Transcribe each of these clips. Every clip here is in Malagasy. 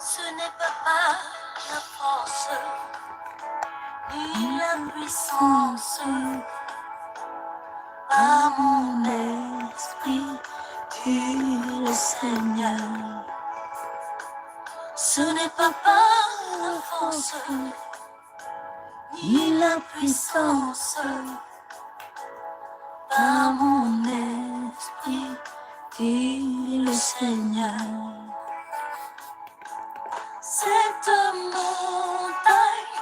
Ce n'est pas par la force ni la puissance, par mon esprit, dit le Seigneur. Ce n'est pas par la force ni la puissance, par mon esprit, dit le Seigneur. Cette montagne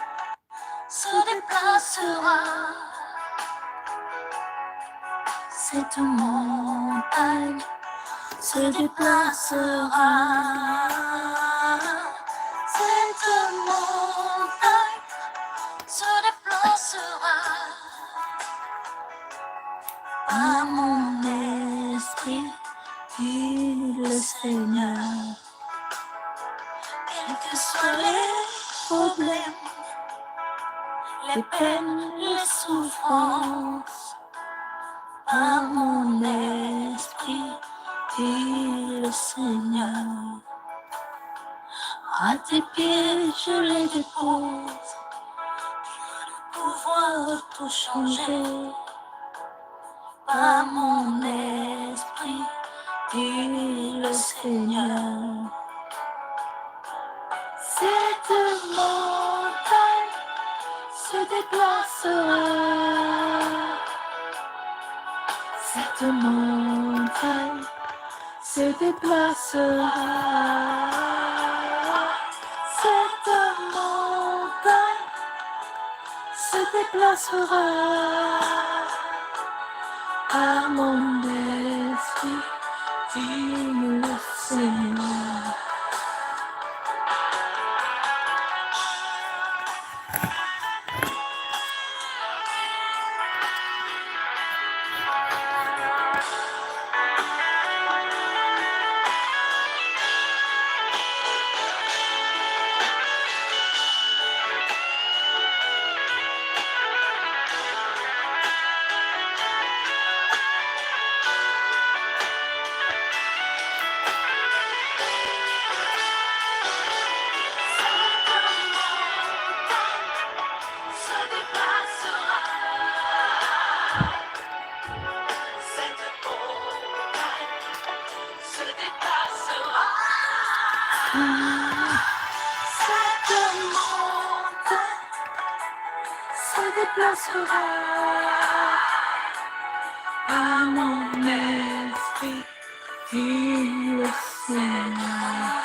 se déplacera. Cette montagne se déplacera. Cette montagne se déplacera. Par mon esprit, dit le Seigneur. Quels que soient les problèmes, les peines, les souffrances, par mon esprit, dit le Seigneur. À tes pieds, je les dépose, pouvoir tout changer. Par mon esprit, dit le Seigneur. Cette montagne se déplacera. Cette montagne se déplacera. Cette montagne se déplacera. Par mon esprit, dit le Seigneur. Déplacera par mon esprit, dit le Seigneur.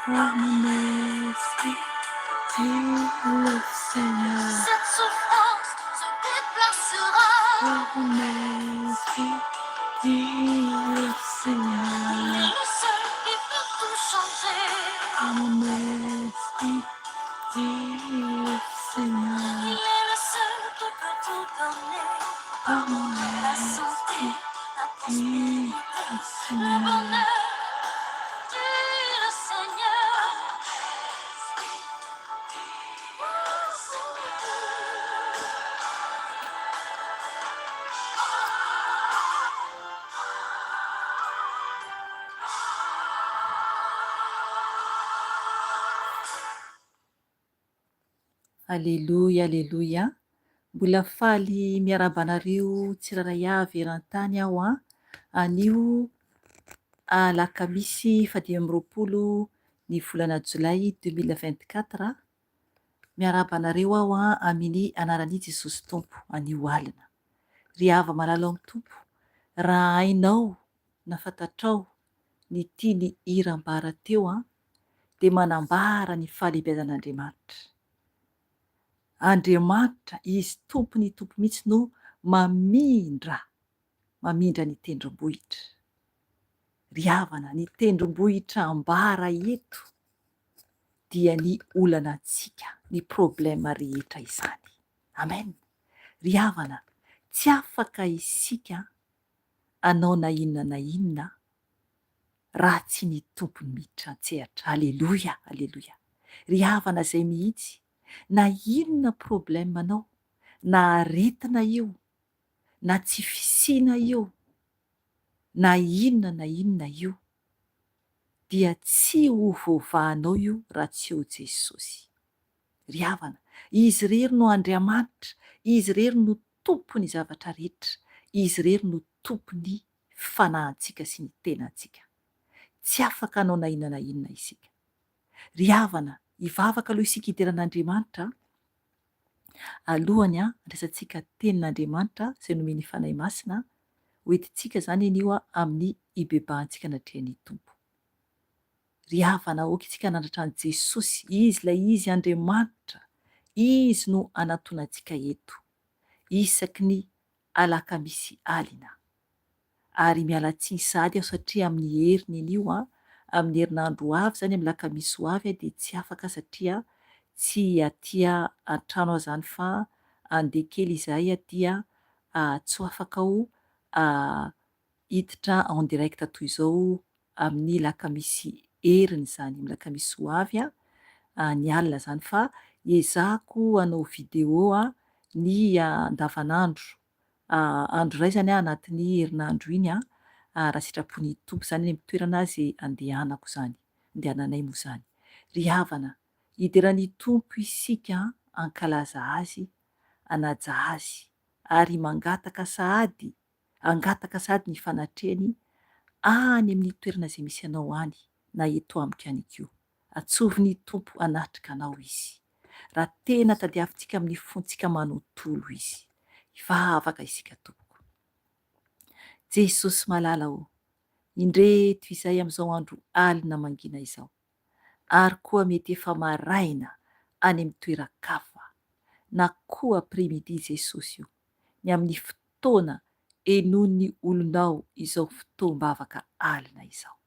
Par mon esprit, dit le Seigneur. Cette souffrance se déplacera. Par mon esprit, dit le Seigneur. Il est le seul qui peut tout changer. Par mon esprit, dit le Seigneur. Il est le seul qui peut tout donner. Par mon la santé, la prospérité, le bonheur, dit le Seigneur. Aleloia, aleloia. Mbola faly miarabanareo tsiraray avy eran-tany aho anio alakamisy 20 ny volana Jolay 2024. Miarabanareo aho amin'ny anaran'i Jesosy Tompo anio alina. Ry hava malalo amin'ny Tompo, raha hainao na fantatrao ny tiany hirambara teo dia manambara ny fahalebiazan'Andriamanitra. Andriamanitra, izy tompo mihitsy no mamindra ny tendrombohitra. Ry havana, ny tendrombohitra ambara eto dia ny olanantsika, ny problema rehetra izany. Amen. Ry havana, tsy afaka isika anao na inona raha tsy ny tompony miditra an-tsehatra. Aleloia, aleloia. Ry havana izay mihitsy, na inona problème anao, na aretina io, na tsy fisiana io, na inona io, dia tsy ho voavahanao io raha tsy eo Jesosy. Ry havana, izy rery no Andriamanitra, izy rery no tompony zavatra rehetra, izy rery no tompony fanahintsika sy ny tenantsika. Tsy afaka anao na inona na inona isika. Ry havana, hivavaka aloha isika hideran'Andriamanitra, alohany andraisantsika tenin'Andriamanitra izay nomeny fanahy masina, hoentintsika zany anio amin'ny hibebahantsika natrehan'ny Tompo. Ry havana, oka isika nandratra an' Jesosy, izy ilay izy Andriamanitra, izy no anantonantsika eto isaky ny alakamisy alina. Ary miala tsiny sady aho satria amin'ny heriny anio amin'ny herinandro ho avy zany amin'ny lakamisy ho avy dia tsy afaka satria tsy atia an-trano aho zany fa andeha kely izahay dia tsy ho afaka ho hiditra en direct toy izao amin'ny lakamisy heriny zany, amin'ny lakamisy ho avy ny alina zany, fa ezahako hanao vidéo ny andavanandro andro iray zany anatin'ny herinandro iny raha sitrapon'ny Tompo zany ny toerana izay andehanako zany, andehananay moa zany. Ry havana, hideran'ny Tompo isika ankalaza azy, anaja azy ary mangataka sahady ny fanatrehany any amin'ny toerana izay misy anao any na eto amiko ihany koa. Atsovin'ny Tompo hanatrika anao izy. Raha tena tadiavintsika amin'ny fontsika manontolo izy. Hivavaka isika tompoko. Jesosy malala indreto izay amin'izao andro alina mangina izao. Ary koa mety efa maraina any amin'ny toeran-kafa na koa après-midi Jesosy io, ny amin'ny fotoana enon'ny olonao izao fotoam-bavaka alina izao.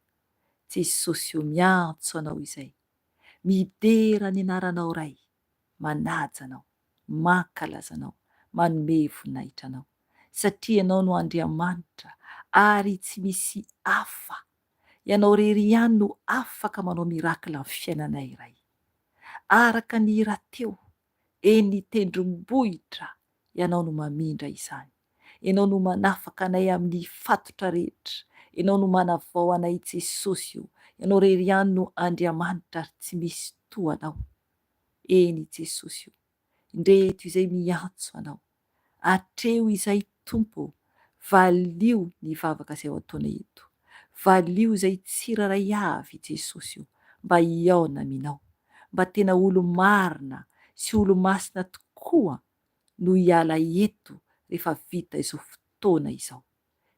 Jesosy io miantso anao izay, midera ny anaranao ray, manaja anao, mankalaza anao, manome voninahitra anao, satria ianao no Andriamanitra ary tsy misy hafa. Ianao rery ihany no afaka manao mirakila amin'ny fiainanay iray. Araka ny rahateo eny tendrombohitra, ianao no mamindra izany. Ianao no manafaka anay amin'ny fatotra rehetra. Ianao no manavao anay Jesosy io. Ianao rery ihany no Andriamanitra ary tsy misy toanao. Eny Jesosy io, indreto izay miantso anao. Atreo izay Tompo, valio ny vavaka izay ao ataonay eto. Valio izay tsiraray avy Jesosy io, mba hiaona aminao, mba tena olo marina sy olo masina tokoa no hiala eto rehefa vita izao fotoana izao.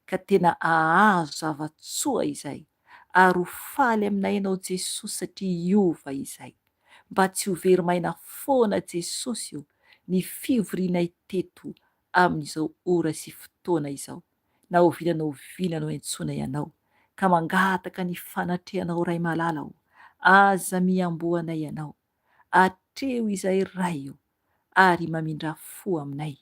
Ka tena ahazo zavatsoa izay, ary ho faly aminay ianao Jesosy satria hiova izay. Mba tsy ho very maina foana Jesosy io ny fivorianay teto amin'izao ora sy fotoana izao. Na ho vilanao entsona ianao, ka mangataka ny fanatrehanao ray malala aza miamboanay ianao. Atreo izay ray io, ary mamindra fo aminay.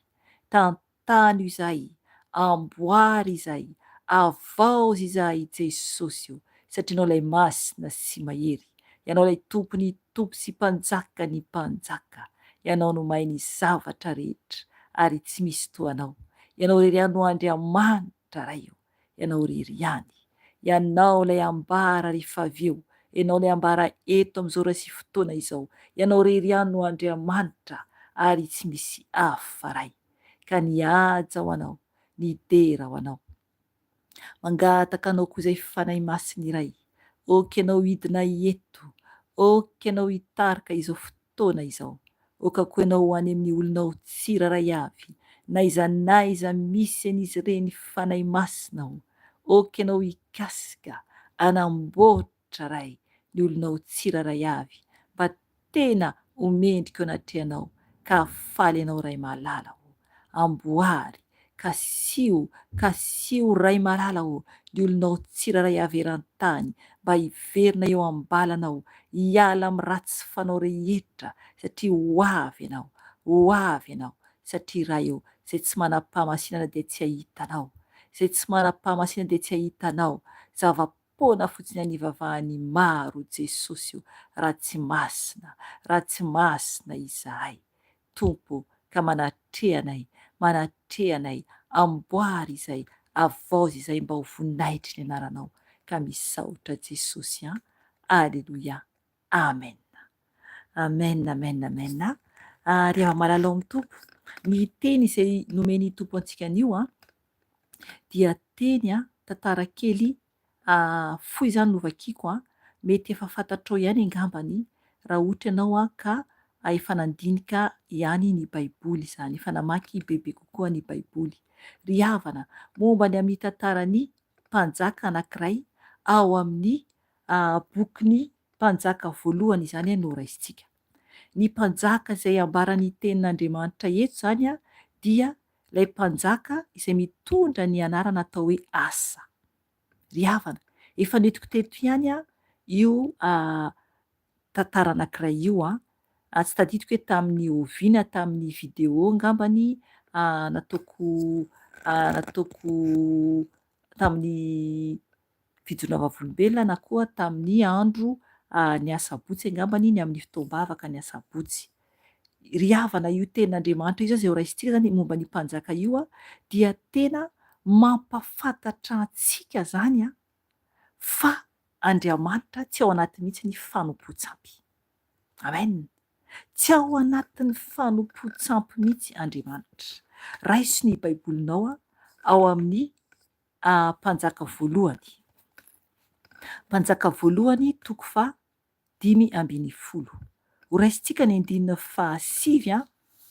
Tantany izay, amboary izay, avaozy izay Jesosy io, satria ianao lay masina sy mahery. Ianao lay tompony tompo sy mpanjaka ny mpanjaka. Ianao no mahay ny zavatra rehetra ary tsy misy toanao. Ianao rery ihany no Andriamanitra ray io. Ianao rery ihany. Ianao lay ambara rehefa avy eo. Ianao lay ambara eto amin'izao ora sy fotoana izao. Ianao rery ihany no Andriamanitra ary tsy misy hafa ray. Ka nihaja ho anao, nidera ho anao. Mangataka anao koa izay fanahy masina iray. Oka ianao hidina eto, oka ianao hitarika izao fotoana izao. Oka koa ianao any amin'ny olonao tsiraray avy, naiza misy an'izy ireny fanahy masina. Oka ianao hikasika, anamboatra ray ny olonao tsiraray avy, mba tena homendrika ao anatrehanao, ka faly ianao ray malala amboary, kasio ray malala ny olonao tsiraray avy eran-tany, mba hiverina eo ambalanao, hiala amin'ny ratsy fanao rehetra, satria ho avy ianao, satria raha eo izay tsy manam-pamasinana dia tsy ahitanao, izay tsy manam-pamasinana dia tsy ahitanao. Zava-poana fotsiny anivavahany maro Jesosy io, raha tsy masina izahay Tompo, ka manatrehanay, amboary izay, avaozy izay mba ho voninahitry ny anaranao. Ka misaotra Jesosy Alleluia. Amen. Amen, amen, amen. Rehefa malalao amin'ny tompo, ny teny izay nomeny tompo antsika an'io dia teny tantara kely fohy zany novakiako mety efa fantatrao ihany angambany raha ohatra ianao ka efa nandinika ihany ny baiboly izany, efa namaky bebe kokoa ny baiboly. Ry havana, momba ny amin'ny tantarany mpanjaka anankiray ao amin'ny bokyny mpanjaka voalohany izany no raisintsika. Ny mpanjaka izay ambarany tenin'Andriamanitra eto zany dia ilay mpanjaka izay mitondra ny anarana atao hoe Asa. Ry havana, efa nentiko teto ihany io tantara anankiray io tsy tadidiko hoe tamin'ny oviana tamin'ny video angambany nataoko tamin'ny fijona vavolombelona na koa tamin'ny andro ny asabotsy angambany ny amin'ny fitaombavaka ny asabotsy. Ry havana, io tenin'Andriamanitra io zay ho raisintsika zany momba ny mpanjaka io dia tena mampafantatra antsika zany fa Andriamanitra tsy ao anaty mihitsy ny fanompoan-tsampy. Amen. Tsy ao anatin'ny fanompoan-tsampy mihitsy Andriamanitra. Raiso ny baibolinao ao amin'ny mpanjaka voalohany. Mpanjaka voalohany 5:10. Ho raisintsika ny 5:9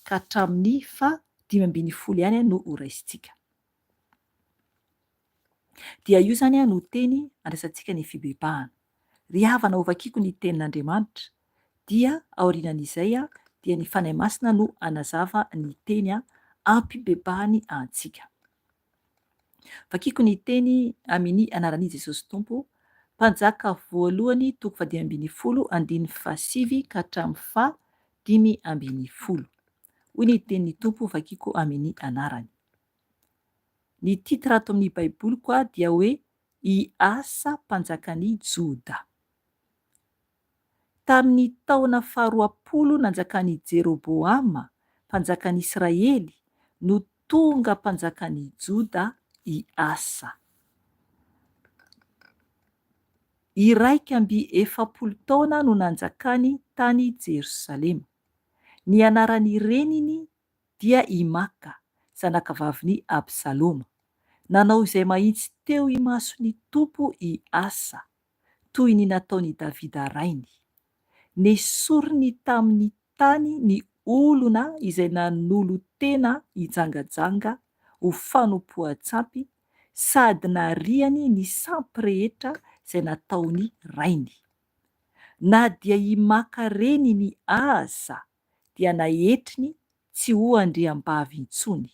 ka hatramin'ny 5:10 ihany no ho raisintsika. Dia io zany no teny andraisantsika ny fibebahana. Ry havana, hovakiako ny tenin'Andriamanitra dia aorianan'izay dia ny fanahy masina no anazava ny teny ampibebahany antsika. Vakiako ny teny amin'ny anaran'i Jesosy Tompo, mpanjaka voalohany 5:10 ka hatramin'ny 5:10. Hoy ny tenin'ny Tompo, vakiako amin'ny anarany. Ny titra ato amin'ny baiboliko dia hoe i Asa mpanjakan'i Joda. Tamin'ny taona 20 nanjakan'i Jeroboama mpanjakan'i Israely no tonga mpanjakan'i Joda i Asa. 40 taona no nanjakany tany Jerosalema. Ny anaran'ny reniny dia i Maka, zanakavavin'i Absaloma. Nanao izay mahitsy teo imason'ny Tompo i Asa, toy ny nataon'i Davida rainy. Nesoriny tamin'ny tany ny olona izay nanolo tena hijangajanga ho fanompoan-tsampy sady nariany ny sampy rehetra izay nataony rainy. Na dia i Maka reniny aza dia nahetriny tsy ho andriam-bavy intsony,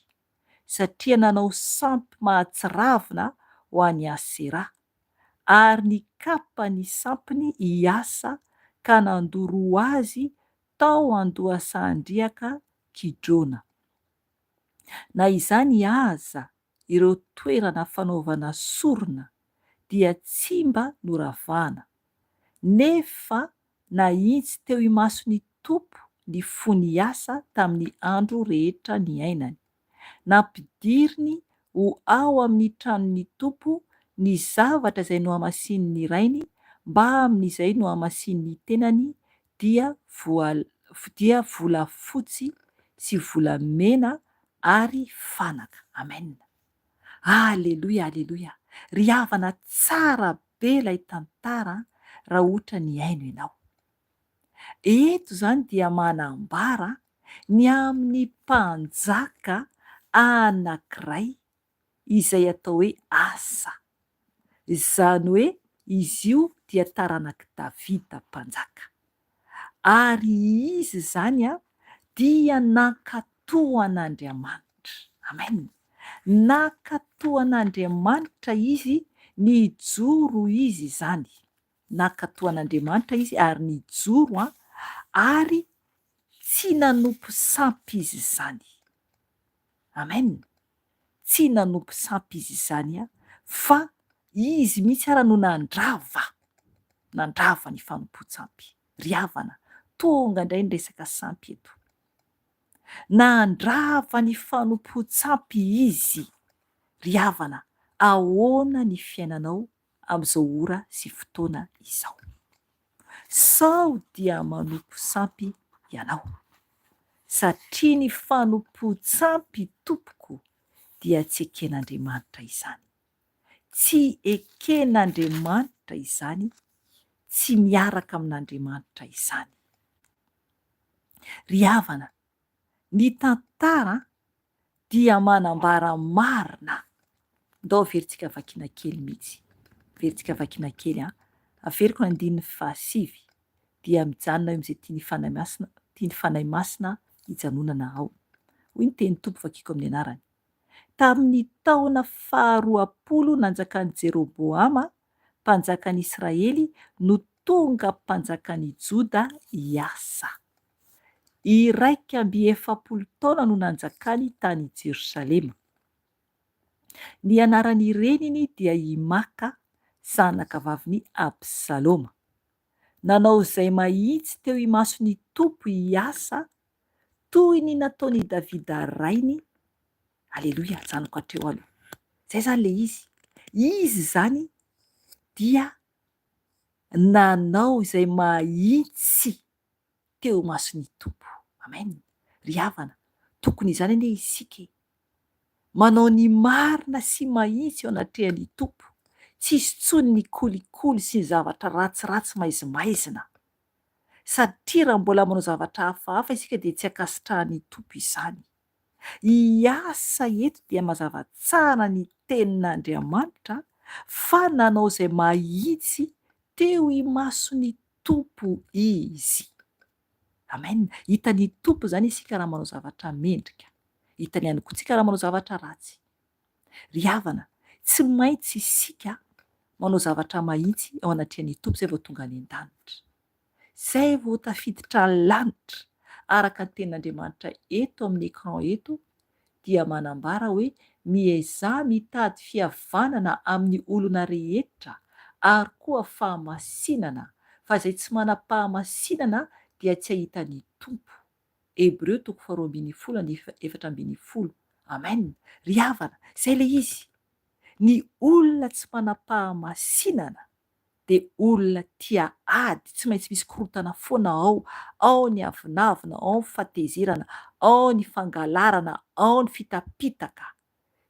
satria nanao sampy mahatsiravina ho an'i Asera, ary ny kapany sampiny i Asa ka nandoro azy tao andohasandriaka Kidrona. Na izany aza ireo toerana fanaovana sorona dia tsy mba noravana, nefa nahitsy teo imason'ny Tompo ny fony Asa tamin'ny andro rehetra ny ainany. Nampidiriny ho ao amin'ny tranon'ny Tompo ny zavatra izay no hamasin'ny rainy, mba amin'izay no hamasin'ny tenany dia volafotsy sy volamena ary fanaka. Amen. Aleluia, aleluia. Ry havana, tsara be ilay tantara raha ohatra ny haino ianao. Eto zany dia manambara ny amin'ny mpanjaka anankiray izay atao hoe Asa. Izany hoe izy io dia taranaky Davida mpanjaka. Ary izy zany dia nakatoan'Andriamanitra. Amen. Nakatoan'Andriamanitra izy, nijoro izy zany. Nakatoan'Andriamanitra izy ary nijoro ary tsy nanompo sampy izy zany. Amen. Tsy nanompo sampy izy zany fa izy mihitsy ara no nandrava ny fanompo-tsampy. Ry havana, tonga indray ny resaka sampy eto. Nandrava ny fanompo-tsampy izy. Ry havana, ahoana ny fiainanao amin'izao ora sy fotoana izao? sao dia manompo sampy ianao, satria ny fanompo-tsampy tompoko dia tsy eken'Andriamanitra izany. Tsy eken'Andriamanitra izany, tsy miaraka amin'Andriamanitra izany. Ry havana, ny tantara dia manambara marina. Ndao averintsika vakiana kely mihitsy, averintsika vakiana kely a. Averiko ny 5 dia mijanona eo am'izay tia ny fanahy masina hijanonana ao. Hoy ny teny tompo vakiko amin'ny anarany. Tamin'ny taona 12 nanjakan'i Jeroboama, mpanjakan'i Israely, no tonga mpanjakan'i Joda hiasa. 19 taona no nanjakany tany Jerosalema. Ny anaran'ny reniny dia Imaka, zanaka vaviny Absaloma. Nanao izay mahitsy teo imason'ny tompo hiasa toy ny nataon'i Davida rainy. Aleloia, janoko hatreo aloha. Zay zany le izy. Izy zany dia nanao izay mahitsy teo mason'ny tompo. Amen. Ry havana, tokony izany anie isika manao ny marina sy mahitsy eo anatrehan'ny tompo. Tsisy tsony ny kolikoly sy ny zavatra ratsiratsy maizimaizina. Satria raha mbola manao zavatra hafahafa isika dia tsy akasitrahan'ny tompo izany. Hiasa eto dia mazava tsara ny tenin'Andriamanitra fa nanao izay mahitsy teo imason'ny tompo izy. Amen. Hitan'ny tompo zany isika raha manao zavatra mendrika. Hitany ihany koa isika raha manao zavatra ratsy. Ry havana, tsy maintsy isika manao zavatra mahitsy ao anatrehan'ny tompo zay vao tonga any an-danitra. Zay vao tafiditra lanitra araka ny tenin'Andriamanitra eto amin'ny écran eto dia manambara hoe miezà mitady fihavanana amin'ny olona rehetra ary koa fahamasinana, fa zay tsy manam-pahamasinana dia tsy ahitan'ny tompo. Hebreo 12:4. Amen. Ry havana, zay le izy. Ny olona tsy manam-pahamasinana dia olona tia ady, tsy maintsy misy korotana foana ao ny avinavina, ao ny fatezerana, ao ny fangalarana, ao ny fitapitaka.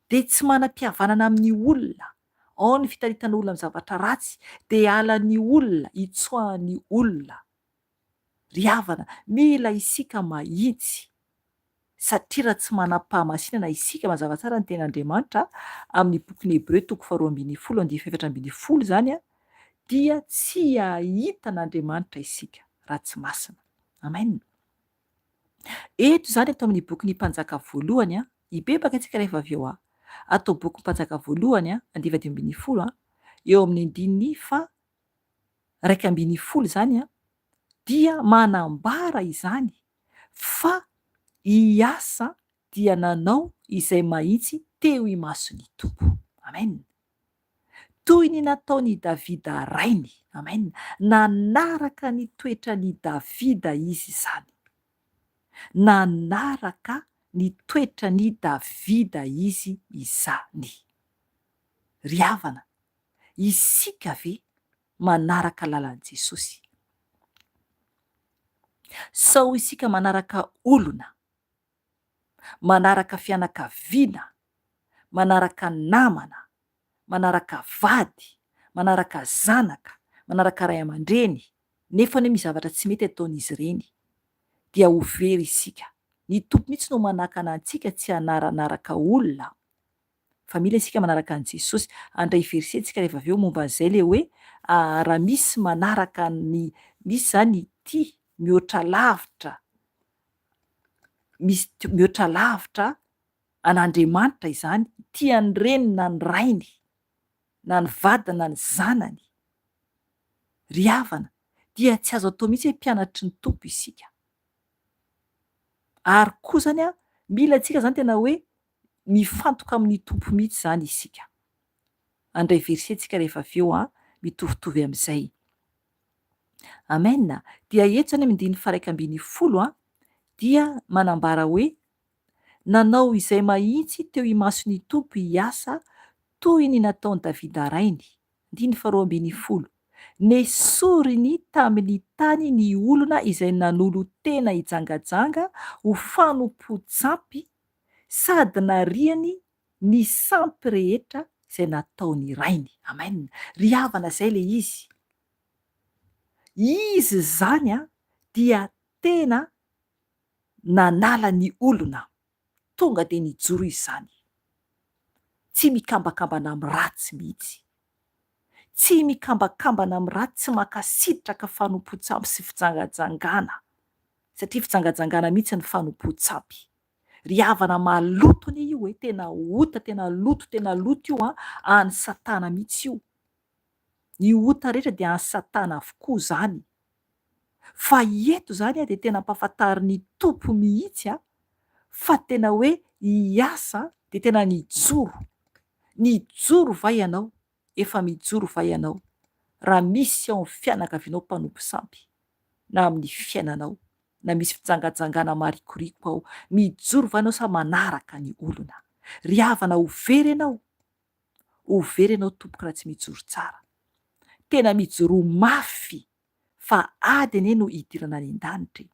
Dia tsy manam-pihavanana amin'ny olona, ao ny fitaritana olona amin'ny zavatra ratsy, dia halan'ny olona, hitsoahan'ny olona. Ry havana, mila isika mahitsy, satria raha tsy manam-pahamasinana isika mazava tsara ny ten'Andriamanitra amin'ny bokin'ny Hebreo 12:4 zany a, dia tsy hahita an'Andriamanitra isika raha tsy masina. Amen. Eto zany atao amin'ny bokin'ny Mpanjaka voalohany a, hibebaka antsika rehefa avy eo atao boky Mpanjaka voalohany a, 10 eo amin'ny 2:1 zany a, dia manambara izany fa hiasa dia nanao izay mahitsy teo imason'ny tompo. Amen. Toy ny nataon'i Davida rainy. Amen. Nanaraka ny toetran'i Davida izy izany. Nanaraka ny toetran'i Davida izy izany. Ry havana, isika ve manaraka lalan'i Jesosy? Sao isika manaraka olona, manaraka fianakaviana, manaraka namana, manaraka vady, manaraka zanaka, manaraka ray aman-dreny, nefa ny misy zavatra tsy mety ataon'izy ireny, dia ho very isika. Ny tompo mihitsy no manakana antsika tsy hanaranaraka olona, fa mila isika manaraka an'i Jesosy. Andray versentsika rehefa avy eo momba an'izay le hoe raha misy manaraka misy zany ity mihoatra lavitra, misy mihoatra lavitra an'Andriamanitra izany, tia ny reniny na ny rainy, na ny vadiny na ny zanany. Ry havana, dia tsy azo atao mihitsy hoe mpianatry ny tompo isika. Ary koa zany a, mila antsika zany tena hoe mifantoka amin'ny tompo mihitsy zany isika. Andray versentsika rehefa avy eo mitovitovy amin'izay. Amen. Dia eto zany amin'ny 1:10 dia manambara hoe nanao izay mahitsy teo imason'ny tompo hiasa toy ny nataon'i Davida rainy. 2:2. nesoriny tamin'ny tany ny olona izay nanolo tena hijangajanga ho fanompo-tsampy sady nariany ny sampy rehetra izay nataony rainy. Amen. Ry havana izay le izy zany dia tena nanala ny olona tonga de nijoro izy zany, tsy mikambakambana amin'ny ratsy mihitsy, tsy mikambakambana amin'ny ratsy, tsy makasitraka fanompo-tsampy sy fijangajangana satria fijangajangana mihitsy ny fanompo-tsampy. Ry havana maloto anie io tena ota, tena loto io any Satana mihitsy io. Ny ota rehetra dia any Satana avokoa zany. Fa eto zany de tena ampafantary ny tompo mihitsy fa tena hoe hiasa de tena nijoro va ianao, efa mijoro va ianao raha misy ao amin'ny fianakavianao mpanompo sampy na amin'ny fiainanao na misy fijangajangana marikoriko ao, mijoro va ianao sa manaraka ny olona. Ry havana overy ianao tompoka raha tsy mijoro tsara, tena mijoro mafy fa ady anie no hidirana any an-danitra.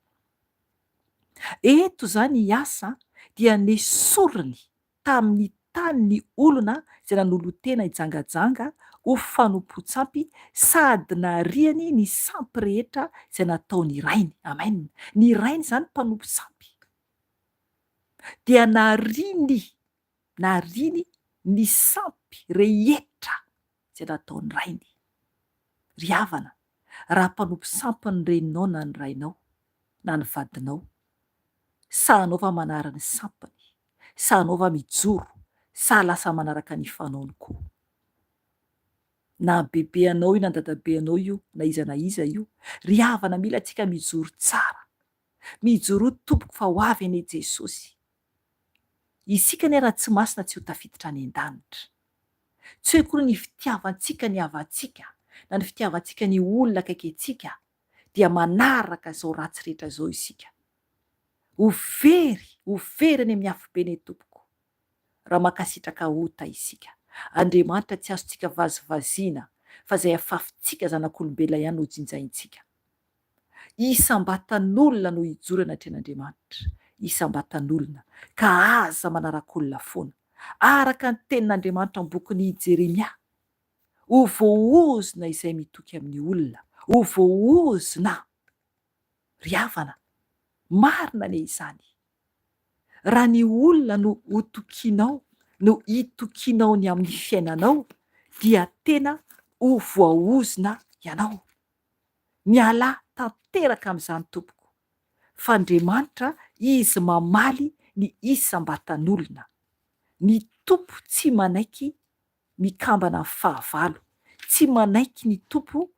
Eto zany hiasa dia nesoriny tamin'ny tany ny olona izay nanolo tena hijangajanga ho fanompo-tsampy sady nariany ny sampy rehetra izay nataony rainy. Amen. Ny rainy zany mpanompo-tsampy dia nariny ny sampy rehetra izay nataony rainy. Ry havana, raha mpanompo-sampy ny reninao na ny rainao na ny vadinao, sa anao va manara ny sampiny, sa anao va mijoro, sa lasa manaraka ny fanaony koa. Na bebe anao io na dadabe anao io na iza io, ry havana mila antsika mijoro tsara, mijoro tompoko fa ho avy anie Jesosy. Isika ne raha tsy masina tsy ho tafiditra any an-danitra. Tsy hoe koa ny fitiavantsika ny havantsika na ny fitiavantsika ny olona akaiky antsika dia manaraka zao ratsy rehetra zao isika. Ho very any amin'ny afobeny tompoko raha makasitraka ota isika. Andriamanitra tsy azontsika vazivaziana fa izay afafintsika zanak'olombelona ihany no jinjaintsika. Isam-batan'olona no hijoro anaty an'Andriamanitra, isam-batan'olona ka aza manarak'olona foana araka ny tenin'Andriamanitra amin'ny bokin'i Jeremia. Ho voahozina izay mitoky amin'ny olona, ho voahozina. Ry havana, marina anie izany. Raha ny olona no hotokianao, no hitokianao ny amin'ny fiainanao, dia tena ho voahozina ianao. Miala tanteraka amin'izany tompoko. Fa Andriamanitra izy mamaly ny isam-batan'olona. Ny tompo tsy manaiky mikambana fahavalo, tsy manaiky ny tompo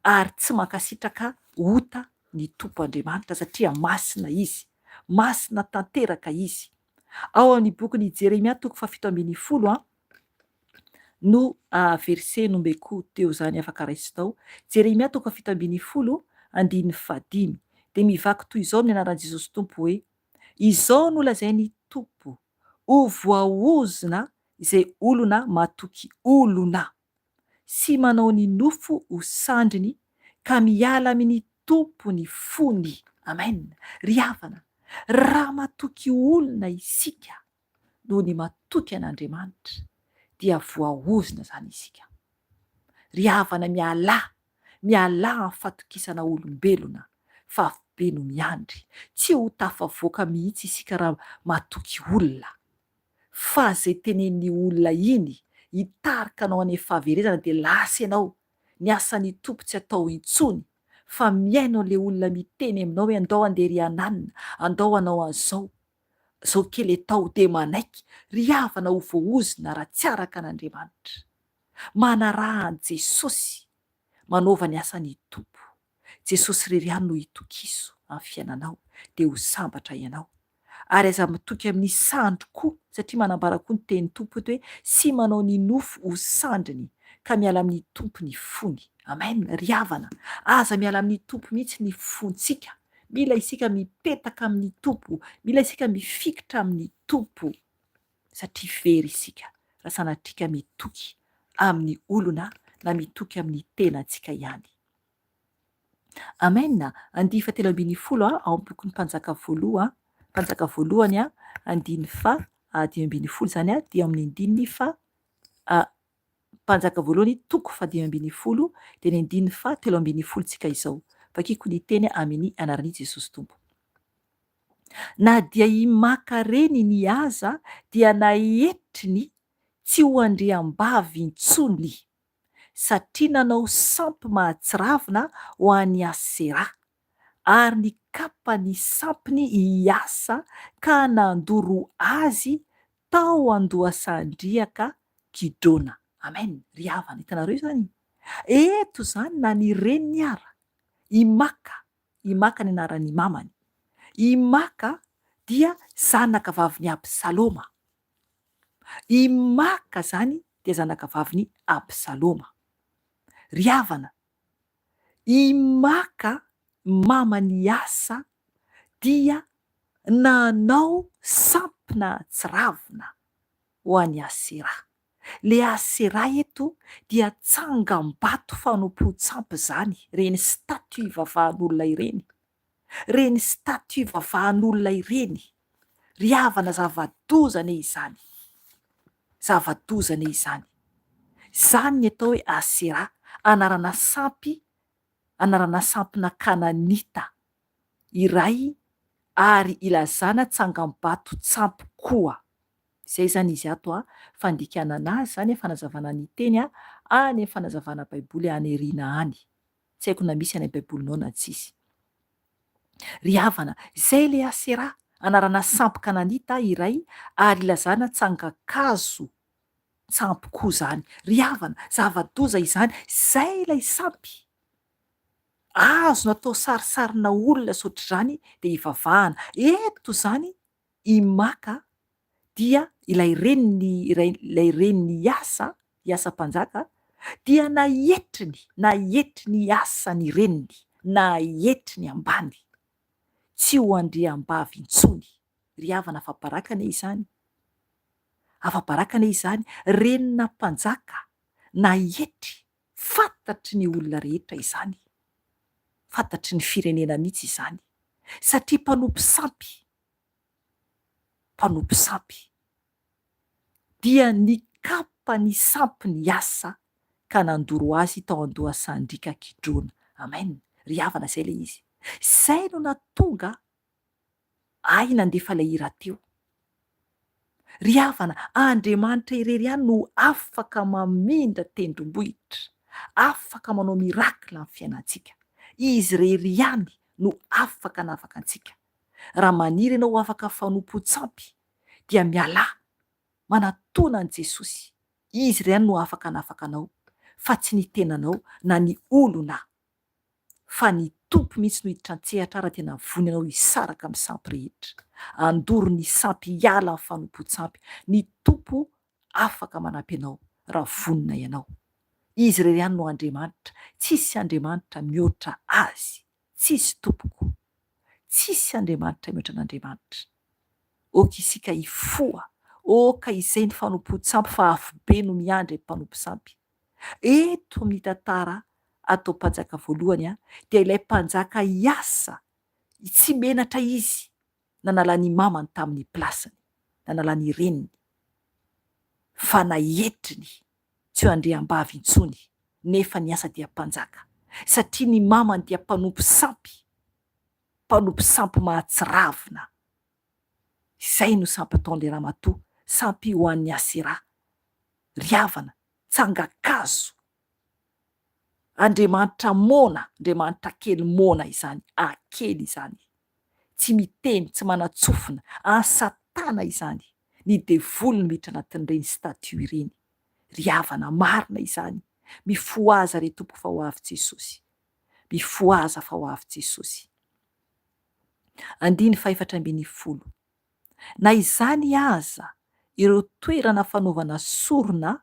ary tsy mankasitraka ota ny tompo Andriamanitra satria masina izy, masina tanteraka izy. Ao amin'ny bokin'i Jeremia 7:10 no verset nombeko teo zany afaka raisinao. Jeremia 7:10 de mivaky toy izao amin'ny anaran'i Jesosy Tompo hoe: izao no lazainy Tompo, ho voahozina izay olona matoky olona, sy manao ny nofo ho sandriny ka miala amin'ny tompony fony. Amen. Ry havana, raha matoky olona isika noho ny matoky an'Andriamanitra dia voahozina zany isika. Ry havana, miala amin'ny fatokisana olombelona fa be no miandry. Tsy ho tafavoaka mihitsy isika raha matoky olona, fa zay tenen'ny olona iny hitarika anao any fahaverezana de lasa ianao. Ny asan'ny tompo tsy atao intsony fa miaino an'le olona miteny aminao hoe andao andeha ry ananina, andao anao an'izao, zao kely atao de manaiky. Ry havana, ho voahozina raha tsy araka an'Andriamanitra. Manarahan' Jesosy manaova ny asan'ny tompo. Jesosy rery ihany no hitokiso amin'ny fiainanao de ho sambatra ianao. Ary aza mitoky amin'ny sandro koa satria manambara koa ny tenin'ny tompo eto hoe sy manao ny nofo ho sandriny ka miala amin'ny tompo ny fony. Amen. Ry havana, aza miala amin'ny tompo mihitsy ny fontsika. Mila isika mipetaka amin'ny tompo, mila isika mifikitra amin'ny tompo satria very isika raha sanatrika mitoky amin'ny olona na mitoky amin'ny tenantsika ihany. Amen. 2:17 ao amin'ny boky ny mpanjaka voaloha, mpanjaka voalohany 5:5 zany dia amin'ny andininy fa mpanjaka voalohany 5:5 dia ny andininy 7:10 tsika izao. Vakiko ny teny amin'ny anaran'i Jesosy Tompo. Na dia himaka reny ny aza dia nahetriny tsy ho andriam-bavy intsony, satria nanao sampy mahatsiravina ho an'ny Asera, ary ny kapany sampiny hiasa ka nandoro azy tao andohasandriaka Kidrona. Amen. Ry havana, hitanareo zany. Eto zany na ny reniny ara himaka ny anaran'ny mamany. Himaka dia zanaka vavin'ny Absaloma. Himaka zany dia zanaka vavin'ny Absaloma. Ry havana, himaka mamany asa dia nanao sampina tsiravina ho an'ny Asera. Le Asera eto dia tsangam-bato fanompo-tsampy zany, reny statue vavahan'olona ireny. Reny statue vavahan'olona ireny. Ry havana, zava-dozana izany. Zava-dozana izany. Zany ny atao hoe Asera, anarana sampina Kananita iray, ary ilazana tsangam-bato tsampy koa. Izay zany izy ato fandikanana azy zany fanazavana ny teny any amin'ny fanazavana baiboly any Eriana any. Tsy haiko na misy any baibolinao na tsisy. Ry havana, izay le Asera, anarana sampy Kananita iray, ary ilazana tsangakazo tsampy koa zany. Ry havana, zava-doza izany. Zay ilay sampy azo natao sarisarina olona sotr'izany dia hivavahana. Eto zany himaka dia ilay reniny asa mpanjaka dia nahetriny asany reniny, nahetriny ambany, tsy ho andriam-bavy intsony. Ry havana, afa-barakana izany. Afa-barakana izany, renina mpanjaka nahetry, fantatry ny olona rehetra izany, fantatry ny firenena mihitsy izany, satria mpanompo sampy dia nikapa ny sampy ny asa ka nandoro azy tao andohasandriaka Kidrona. Amen. Ry havana, zay le izy. Zay no natonga nandefa ilay hira teo. Ry havana, Andriamanitra irery ihany no afaka mamindra tendrombohitra, afaka manao mirakila amin'ny fiainantsika. Izy irery ihany no afaka anavaka antsika. Raha maniry ianao afaka fanompo-tsampy dia mialahy, manatona an' Jesosy. Izy irery ihany no afaka anavaka anao, fa tsy ny tenanao na ny olona, fa ny tompo mihitsy no hiditra an-tsehatra raha tena vonona ianao hisaraka amin'ny sampy rehetra. Andoro ny sampy hiala amin'ny fanompo-tsampy. Ny tompo afaka manampy ianao raha vonona ianao. Izy irery ihany no Andriamanitra. Tsisy Andriamanitra mihoatra azy. Tsisy tompoko. Tsisy Andriamanitra mihoatra an'Andriamanitra. Oka isika hifoha, oka izay ny fanompo-tsampy fa afo be no miandry mpanompo-tsampy. Eto amin'ny tantara atao mpanjaka voalohany dia ilay mpanjaka hiasa, tsy menatra izy, nanalany mamany tamin'ny plasiny, nanalany reniny, fa nahetriny tsy ho andriam-bavy intsony, nefa ny asa dia mpanjaka, satria ny mamany dia mpanompo sampy mahatsiravina. Izay no sampy ataon'ilay ramatoa, sampy ho an'ny Asera. Ry havana, tsangakazo, Andriamanitra mona, Andriamanitra kely mona izany, akely izany, tsy miteny, tsy manatsofina, ansatana izany, ny devoly miditra anatin'ireny statue ireny. Ry havana, marina izany. Mifoaza re tompo fa ho avy Jesosy. Mifoaza fa ho avy Jesosy. 4:10. Na izany aza ireo toerana fanaovana sorona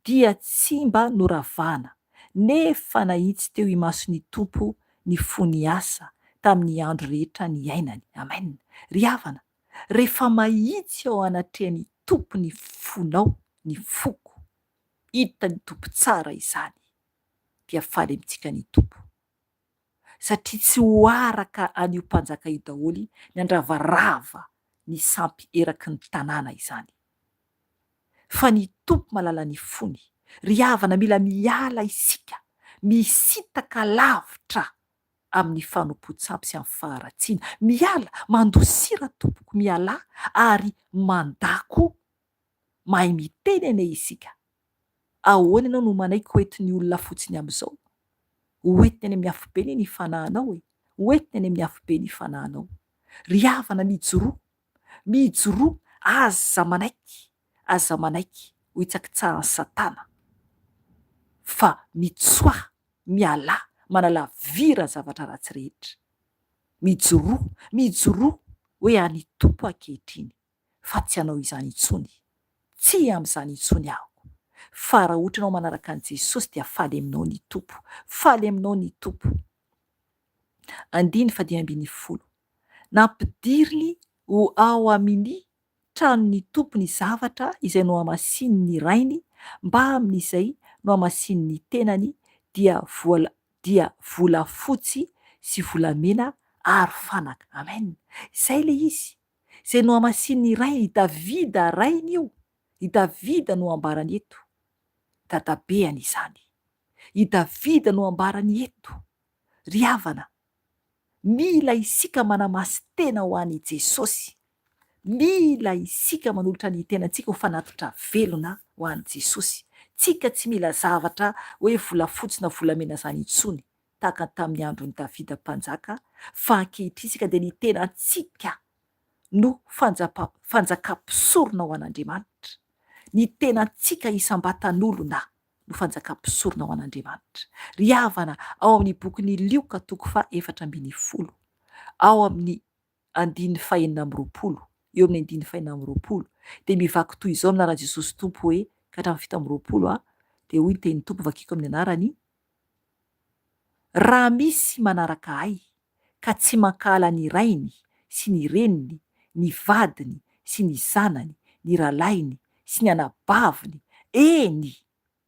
dia tsy mba noravana, nefa nahitsy teo imason'ny tompo ny fony asa tamin'ny andro rehetra ny ainany. Amen. Ry havana, rehefa mahitsy ao anatrehan'ny tompo ny fonao, ny foko, hita ny tompo tsara izany. dia faly amintsika ny tompo satria tsy ho araka an'io mpanjaka io daholy ny andravarava ny sampy eraky ny tanàna izany fa ny tompo malala ny fony. Ry havana, mila miala isika misitaka lavitra amin'ny fanompo-tsampy sy amin'ny faharatsiana. Miala, mandosira tompoko miala ary mandako mahay miteny ane isika. Ahoana ianao no manaiky hoentiny olona fotsiny amin'izao? Hoentiny any amin'ny afobe ny fanahinao e. Hoentiny any amin'ny afobe ny fanahinao. Ry havana, mijoroa aza manaiky ho itsakitsahan'ny Satana fa mitsoa, miala, manala vira zavatra ratsy rehetra. Mijoroa hoe any tompo ankehitriny fa tsy anao izany intsony, tsy amin'izany intsony aho. Fa raha ohatra ianao manaraka an'i Jesosy dia faly aminao ny tompo, faly aminao ny tompo. 10:10 nampidiriny ho ao amin'ny tranony tompo ny zavatra izay no hamasiny ny rainy, mba amin'izay no hamasiny ny tenany dia volafotsy sy volamena ary fanaka. Amen. Izay le izy, izay no hamasiny ny rainy. Davida rainy io, i Davida no ambarany eto, dadabeany izany. I Davida no ambarany eto. Ry havana, mila isika manamasy tena ho an'i Jesosy. Mila isika manolotra ny tenantsika ho fanatitra velona ho an'i Jesosy. Tsika tsy mila zavatra hoe volafotsy na volamena zany intsony tahaka tamin'ny andron'ny Davida mpanjaka, fa ankehitriny isika dia ny tenantsika no fanjakam-pisorona ho an'Andriamanitra. Ny tenantsika isam-batan'olona no fanjakam-pisorona ho an'Andriamanitra. Ry havana, ao amin'ny bokin'ny Lioka 4:20, ao amin'ny 2:20, eo amin'ny 2:20 dia mivaky toy izao amin'anaran'i Jesosy tompo hoe ka hatramin'ny 7:20 dia hoy ny tenin'ny tompo vakiko amin'ny anarany: raha misy manaraka ahy ka tsy mankahala ny rainy sy ny reniny, ny vadiny sy ny zanany, ny rahalainy sy ny anabaviny, eny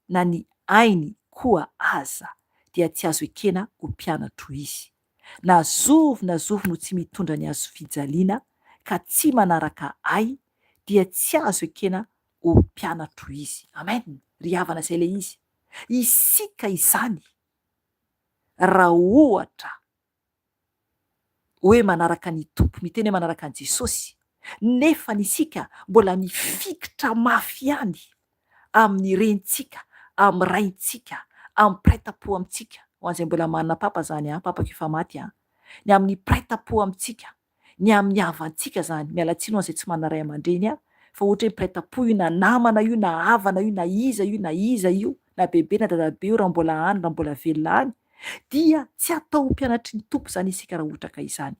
na ny ainy koa aza, dia tsy azo ekena ho mpianatro izy. Na zovy no tsy mitondra ny azo fijaliana ka tsy manaraka ahy, dia tsy azo ekena ho mpianatro izy. Amen. Ry havana, izay le izy. Isika izany raha ohatra hoe manaraka ny tompo, miteny hoe manaraka an'i Jesosy, nefa nisika mbola mifikitra mafy ihany amin'ny renitsika, amin'ny raintsika, amin'ny piraita-po amintsika. Ho an'izay mbola manana papa zany, papako efa maty, ny amin'ny piraita-po amintsika, ny amin'ny havantsika zany. Mialatsiny ho an'izay tsy manana ray aman-dreny, fa ohatra hoe piraita-po io, na namana io, na havana io, na iza io, na bebe na dadabe io, raha mbola any, raha mbola velona any, dia tsy atao mpianatry ny tompo zany isika raha ohatra ka izany.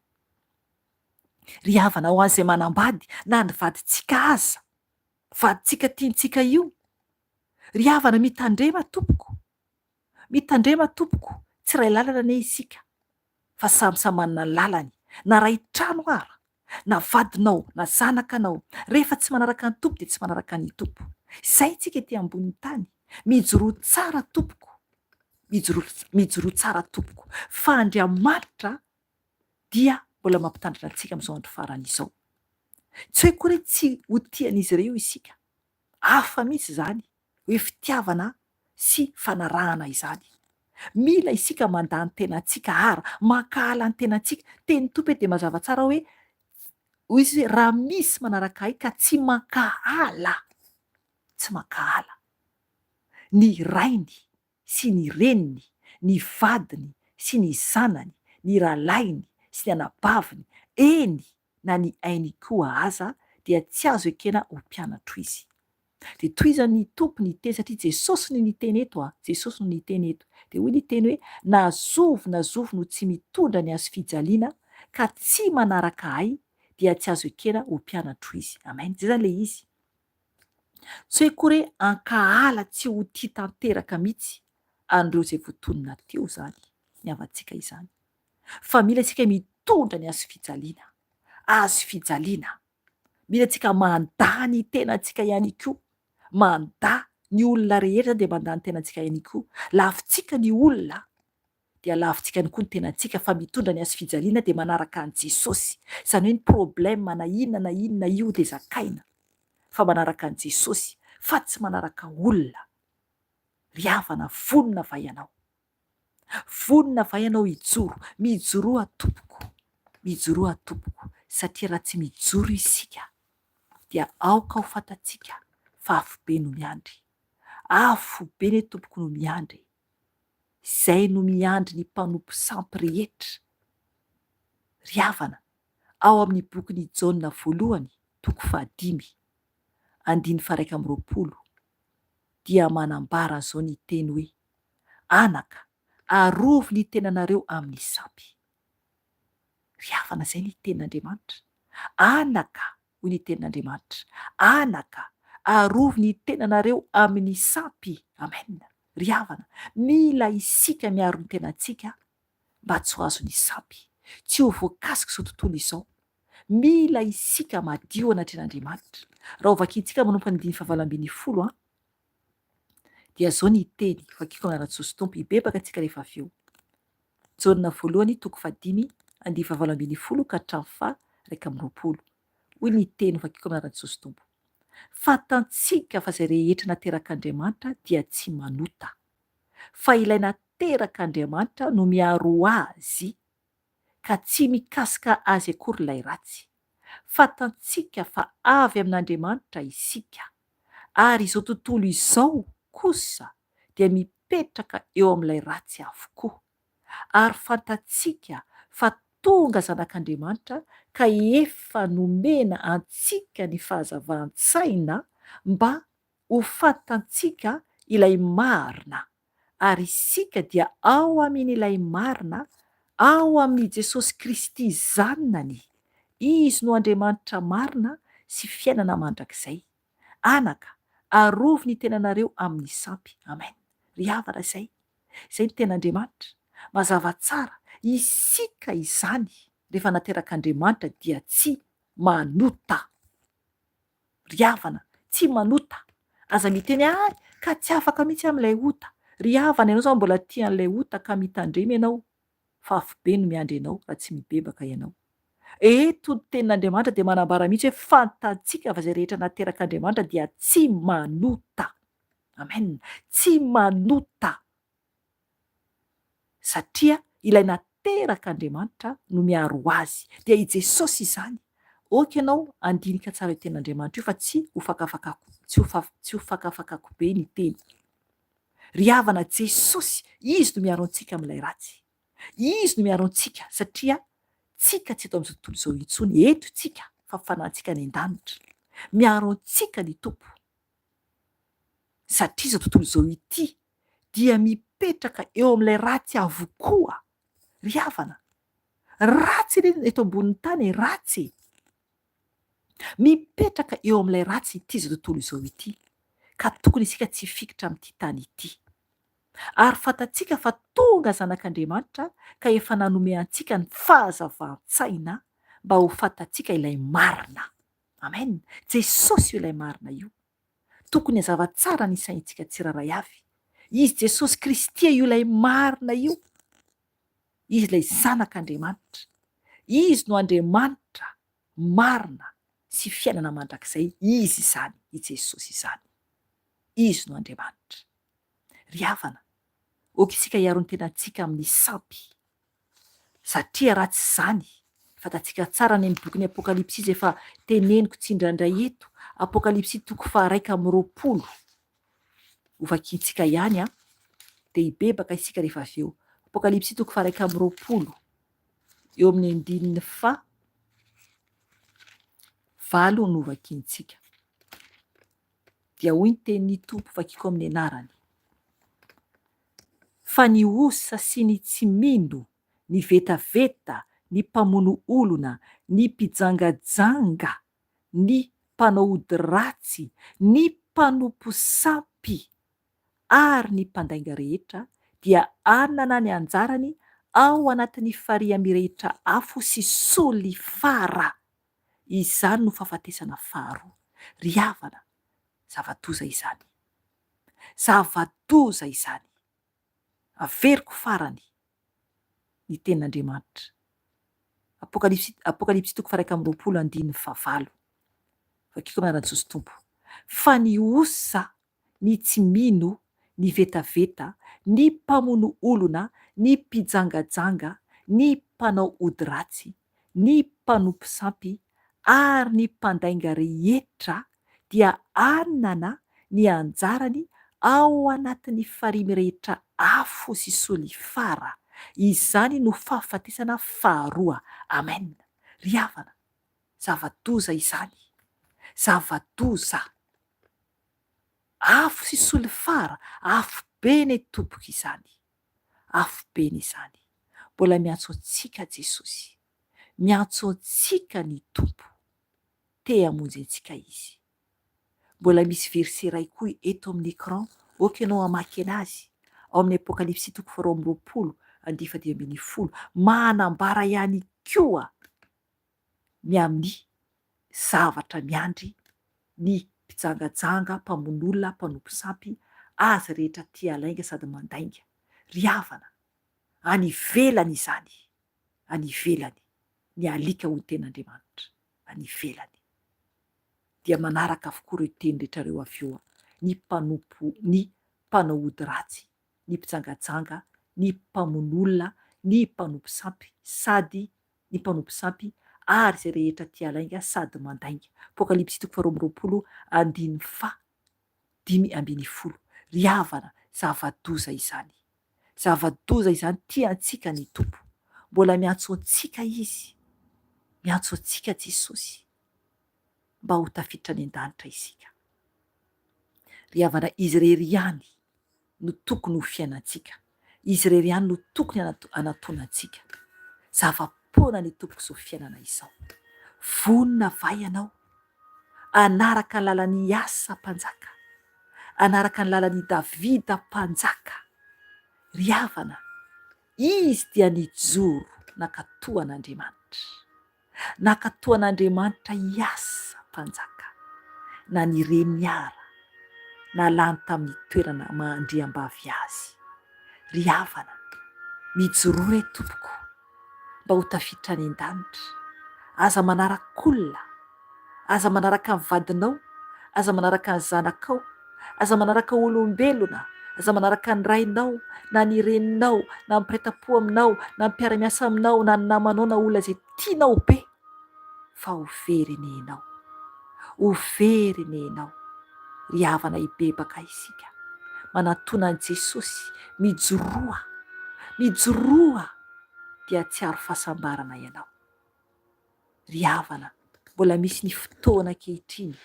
Ry havana, ho an'izay manambady na ny vadintsika aza, vadintsika tiantsika io, ry havana, mitandrema tompoko, tsy ray lalana ane isika fa samsamy manana ny lalany. Na ray trano ara, na vadinao, na zanakanao, rehefa tsy manaraka ny tompo dia tsy manaraka ny tompo. Izay tsika ety ambonin'ny tany, mijoroa tsara tompoko, mijoroa tsara tompoko, fa Andriamanitra dia mbola mampitandrina antsika amin'izao andro farany izao. Tsy hoe koa tsy ho tian'izy ireo isika, hafa mihitsy izany hoe fitiavana sy fanarahana izany. Mila isika mandany tenantsika ara, mankahala ny tenantsika. Teny tompo dia mazava tsara hoe izy raha misy manaraka ahy ka tsy mankahala ny rainy sy ny reniny, ny vadiny sy ny zanany, ny rahalainy sy ny anabaviny, eny na ny ainy koa aza, dia tsy azo ekena ho mpianatro izy. Dia toy izany ny tompo niteny, satria Jesosy no niteny eto, Jesosy no niteny eto. Dia hoy niteny hoe na zovy no tsy mitondra ny azo fijaliana ka tsy manaraka ahy, dia tsy azo ekena ho mpianatro izy. Amen. Zay zany le izy. Tsy hoe koa hoe ankahala tsy ho tia tanteraka mihitsy andreo izay voatonona teo zany ny havantsika izany, fa mila isika mitondra ny azo fijaliana, mila tsika manda ny tenantsika ihany koa, manda ny olona rehetra dia mandany tenantsika ihany koa. Lavintsika ny olona dia lavintsika ihany koa ny tenantsika, fa mitondra ny azo fijaliana dia manaraka an' Jesosy. Izany hoe ny problème na inona io dia zakaina fa manaraka an' Jesosy, fa tsy manaraka olona. Ry havana, vonona vai ianao, vonona vai ianao hijoro, mijoroa tompoko, mijoroa tompoko, satria raha tsy mijoro isika dia aoka ho fantatsika fa afo be no miandry, afo be ny tompoko no miandry. Izay no miandry ny mpanompo sampy rehetra. Ry havana, ao amin'ny bokyny Jaona 1:5-20 dia manambara zao ny teny hoe: anaka, arovo ny tenanareo amin'ny sampy. Ry havana, zay ny tenin'Andriamanitra. Anaka, hoy ny tenin'Andriamanitra, anaka, arovo ny tenanareo amin'ny sampy. Amen. Ry havana, mila isika miaro ny tenantsika mba tsy ho azo ny sampy, tsy ho voakasika izao tontolo izao. Mila isika madio anatren'Andriamanitra. Raha ho vakiantsika manompa ny 5:20 dia zao ny teny vakiko amin'ny anaran'i Jesosy Tompo, hibebaka antsika rehefa avy eo. Jaona 1:5-20 hoy ny teny vakiko amin'ny anaran'i Jesosy Tompo: fantatsika fa izay rehetra naterak'Andriamanitra dia tsy manota, fa ilay naterak'Andriamanitra no miaro azy, ka tsy mikasika azy akory ilay ratsy. Fantatsika fa avy amin'Andriamanitra isika, ary izao tontolo izao kosa dia mipetraka eo amin'ilay ratsy avokoa. Ary fantatsika fa tonga zanak'Andriamanitra ka efa nomena antsika ny fahazavan-tsaina mba ho fantatsika ilay marina, ary isika dia ao amin'ilay marina, ao amin'ny Jesosy Kristy zanany. Izy no Andriamanitra marina sy fiainana mandrakizay. Anaka, arovo ny tenanareo amin'ny sampy. Amen. Ry havana, zay ny tenan'Andriamanitra. Mazava tsara isika izany rehefa naterak'Andriamanitra dia tsy manota. Ry havana, tsy manota. Aza miteny ka tsy afaka mihitsy amin'ilay ota. Ry havana, ianao zao mbola tian'ilay ota ka mitandremy ianao, fa afo be no miandry ianao raha tsy mibebaka ianao. Eto ny tenin'Andriamanitra dia manambara mihitsy hoe fantatsika fa izay rehetra naterak'Andriamanitra dia tsy manota. Amen. Tsy manota. Satria ilay naterak'Andriamanitra no miaro azy. Dia i Jesosy izany. Oka ianao andinika tsara io tenin'Andriamanitra io fa tsy ho fakafakako be ny teny. Ry havana, Jesosy, izy no miaro antsika amin'ilay ratsy. Izy no miaro antsika satria tsika tsy eto amin'izao tontolo izao intsony. Eto tsika fa fanantsika ny an-danitra. Miaro antsika ny tompo. Satria izao tontolo izao ity dia mipetraka eo amin'ilay ratsy avokoa. Ry havana, ratsy eto ambonin'ny tany, ratsy. Mipetraka eo amin'ilay ratsy ity izao tontolo izao ity, ka tokony isika tsy fikitra amin'ity tany ity. Ary fantatsika fa tonga zanak'Andriamanitra ka efa nanome antsika ny fahazavan-tsaina mba ho fantatsika ilay marina. Amen. Jesosy io ilay marina io. Tokony hazava tsara ny saintsika tsiraray avy. Izy Jesosy Kristy io ilay marina io. Izy ilay zanak'Andriamanitra. Izy no Andriamanitra marina sy fiainana mandrakizay. Izy izany, i Jesosy izany. Izy no Andriamanitra. Ry havana, oka isika hiaro ny tenantsika amin'ny sampy, satria raha tsy izany, fantatsika tsara ny bokin'ny Apokalipsy efa teneniko tsindrandray eto, Apokalipsy 1:20 ho vakiantsika ihany dia hibebaka isika rehefa avy eo. Apokalipsy 1:20 eo amin'ny andininy 7 no vakiantsika. Dia hoy ny tenin'ny Tompo vakiko amin'ny anarany: fa ny osa sy ny tsimino, ny vetaveta, ny mpamono olona, ny mpijangajanga, ny mpanao ody ratsy, ny mpanompo sampy ary ny mpandainga rehetra dia anana ny anjarany ao anatin'ny farihy mirehitra afo sy solifara. Izany no fahafatesana faharoa. Ry havana, zavatoza izany. Zava-doza izany. Averiko farany ny tenin'Andriamanitra. Apokalipsy 1:20. Vakiko miara-Jesosy Tompo. Fa ny osa, ny tsy mino, ny vetaveta, ny mpamono olona, ny mpijangajanga, ny mpanao ody ratsy, ny mpanompo sampy ary ny mpandainga rehetra dia anana ny anjarany ao anatin'ny farimy rehetra afo sy solifara. Izany no fahafatesana faharoa. Amen. Ry havana, zava-doza izany. Zava-doza. Afo sy solifara, afo be ny tompoko izany. Afo be n'izany. Mbola miantso antsika Jesosy. Miantso antsika ny tompo. Te hamonjy antsika izy. Mbola misy verset iray koa eto amin'ny écran, oka ianao hamaky anazy. Ao amin'ny Apokalipsy 2:10. Manambara ihany koa ny amin'ny zavatra miandry ny mpijangajanga, mpamon'olona, mpanompo sampy, azy rehetra tia alainga sady mandainga. Ry havana, any ivelany izany, any ivelany ny alika ho ten'Andriamanitra, any ivelany dia manaraka avokoa ireo teny rehetra reo avy eo, ny mpanompo, ny mpanao ody ratsy, ny mpijangajanga, ny mpamon'olona, ny mpanompo sampy, sady ny mpanompo sampy ary izay rehetra tia alainga sady mandainga. Apokalipsy 2:5. Ry havana, zava-doza izany. Zava-doza izany tia antsika ny tompo. Mbola miantso antsika izy. Miantso antsika Jesosy mba ho tafiditra any an-danitra isika. Ry havana, izy rery ihany no tokony ho fiainantsika. Izy rery ihany no tokony anatonantsika. Zava-poana ny tompoko izao fiainana izao. Vonona vai ianao, anaraka ny lalan'ny Asa mpanjaka, anaraka ny lalan'ny Davida mpanjaka. Ry havana, izy dia nijoro nakatoan'Andriamanitra. Nakatoan'Andriamanitra Asa mpanjaka, na ny reniara nalany tamin'ny toerana mandriam-bavy azy. Ry havana, mijoro re tompoko mba ho tafiditra any an-danitra. Aza manarakolona, aza manaraka ny vadinao, aza manaraka ny zanakao, aza manaraka olombelona, aza manaraka ny rainao, na ny reninao, na mipiraitam-po aminao, na mpiara-miasa aminao, na ny namanao, na olona izay tianao be, fa ho verenenao, ho verenenao. Ry havana, hibebaka isika, manatona an'i Jesosy, mijoroa dia tsy haro fahasambarana ianao. Ry havana, mbola misy ny fotoana ankehitriny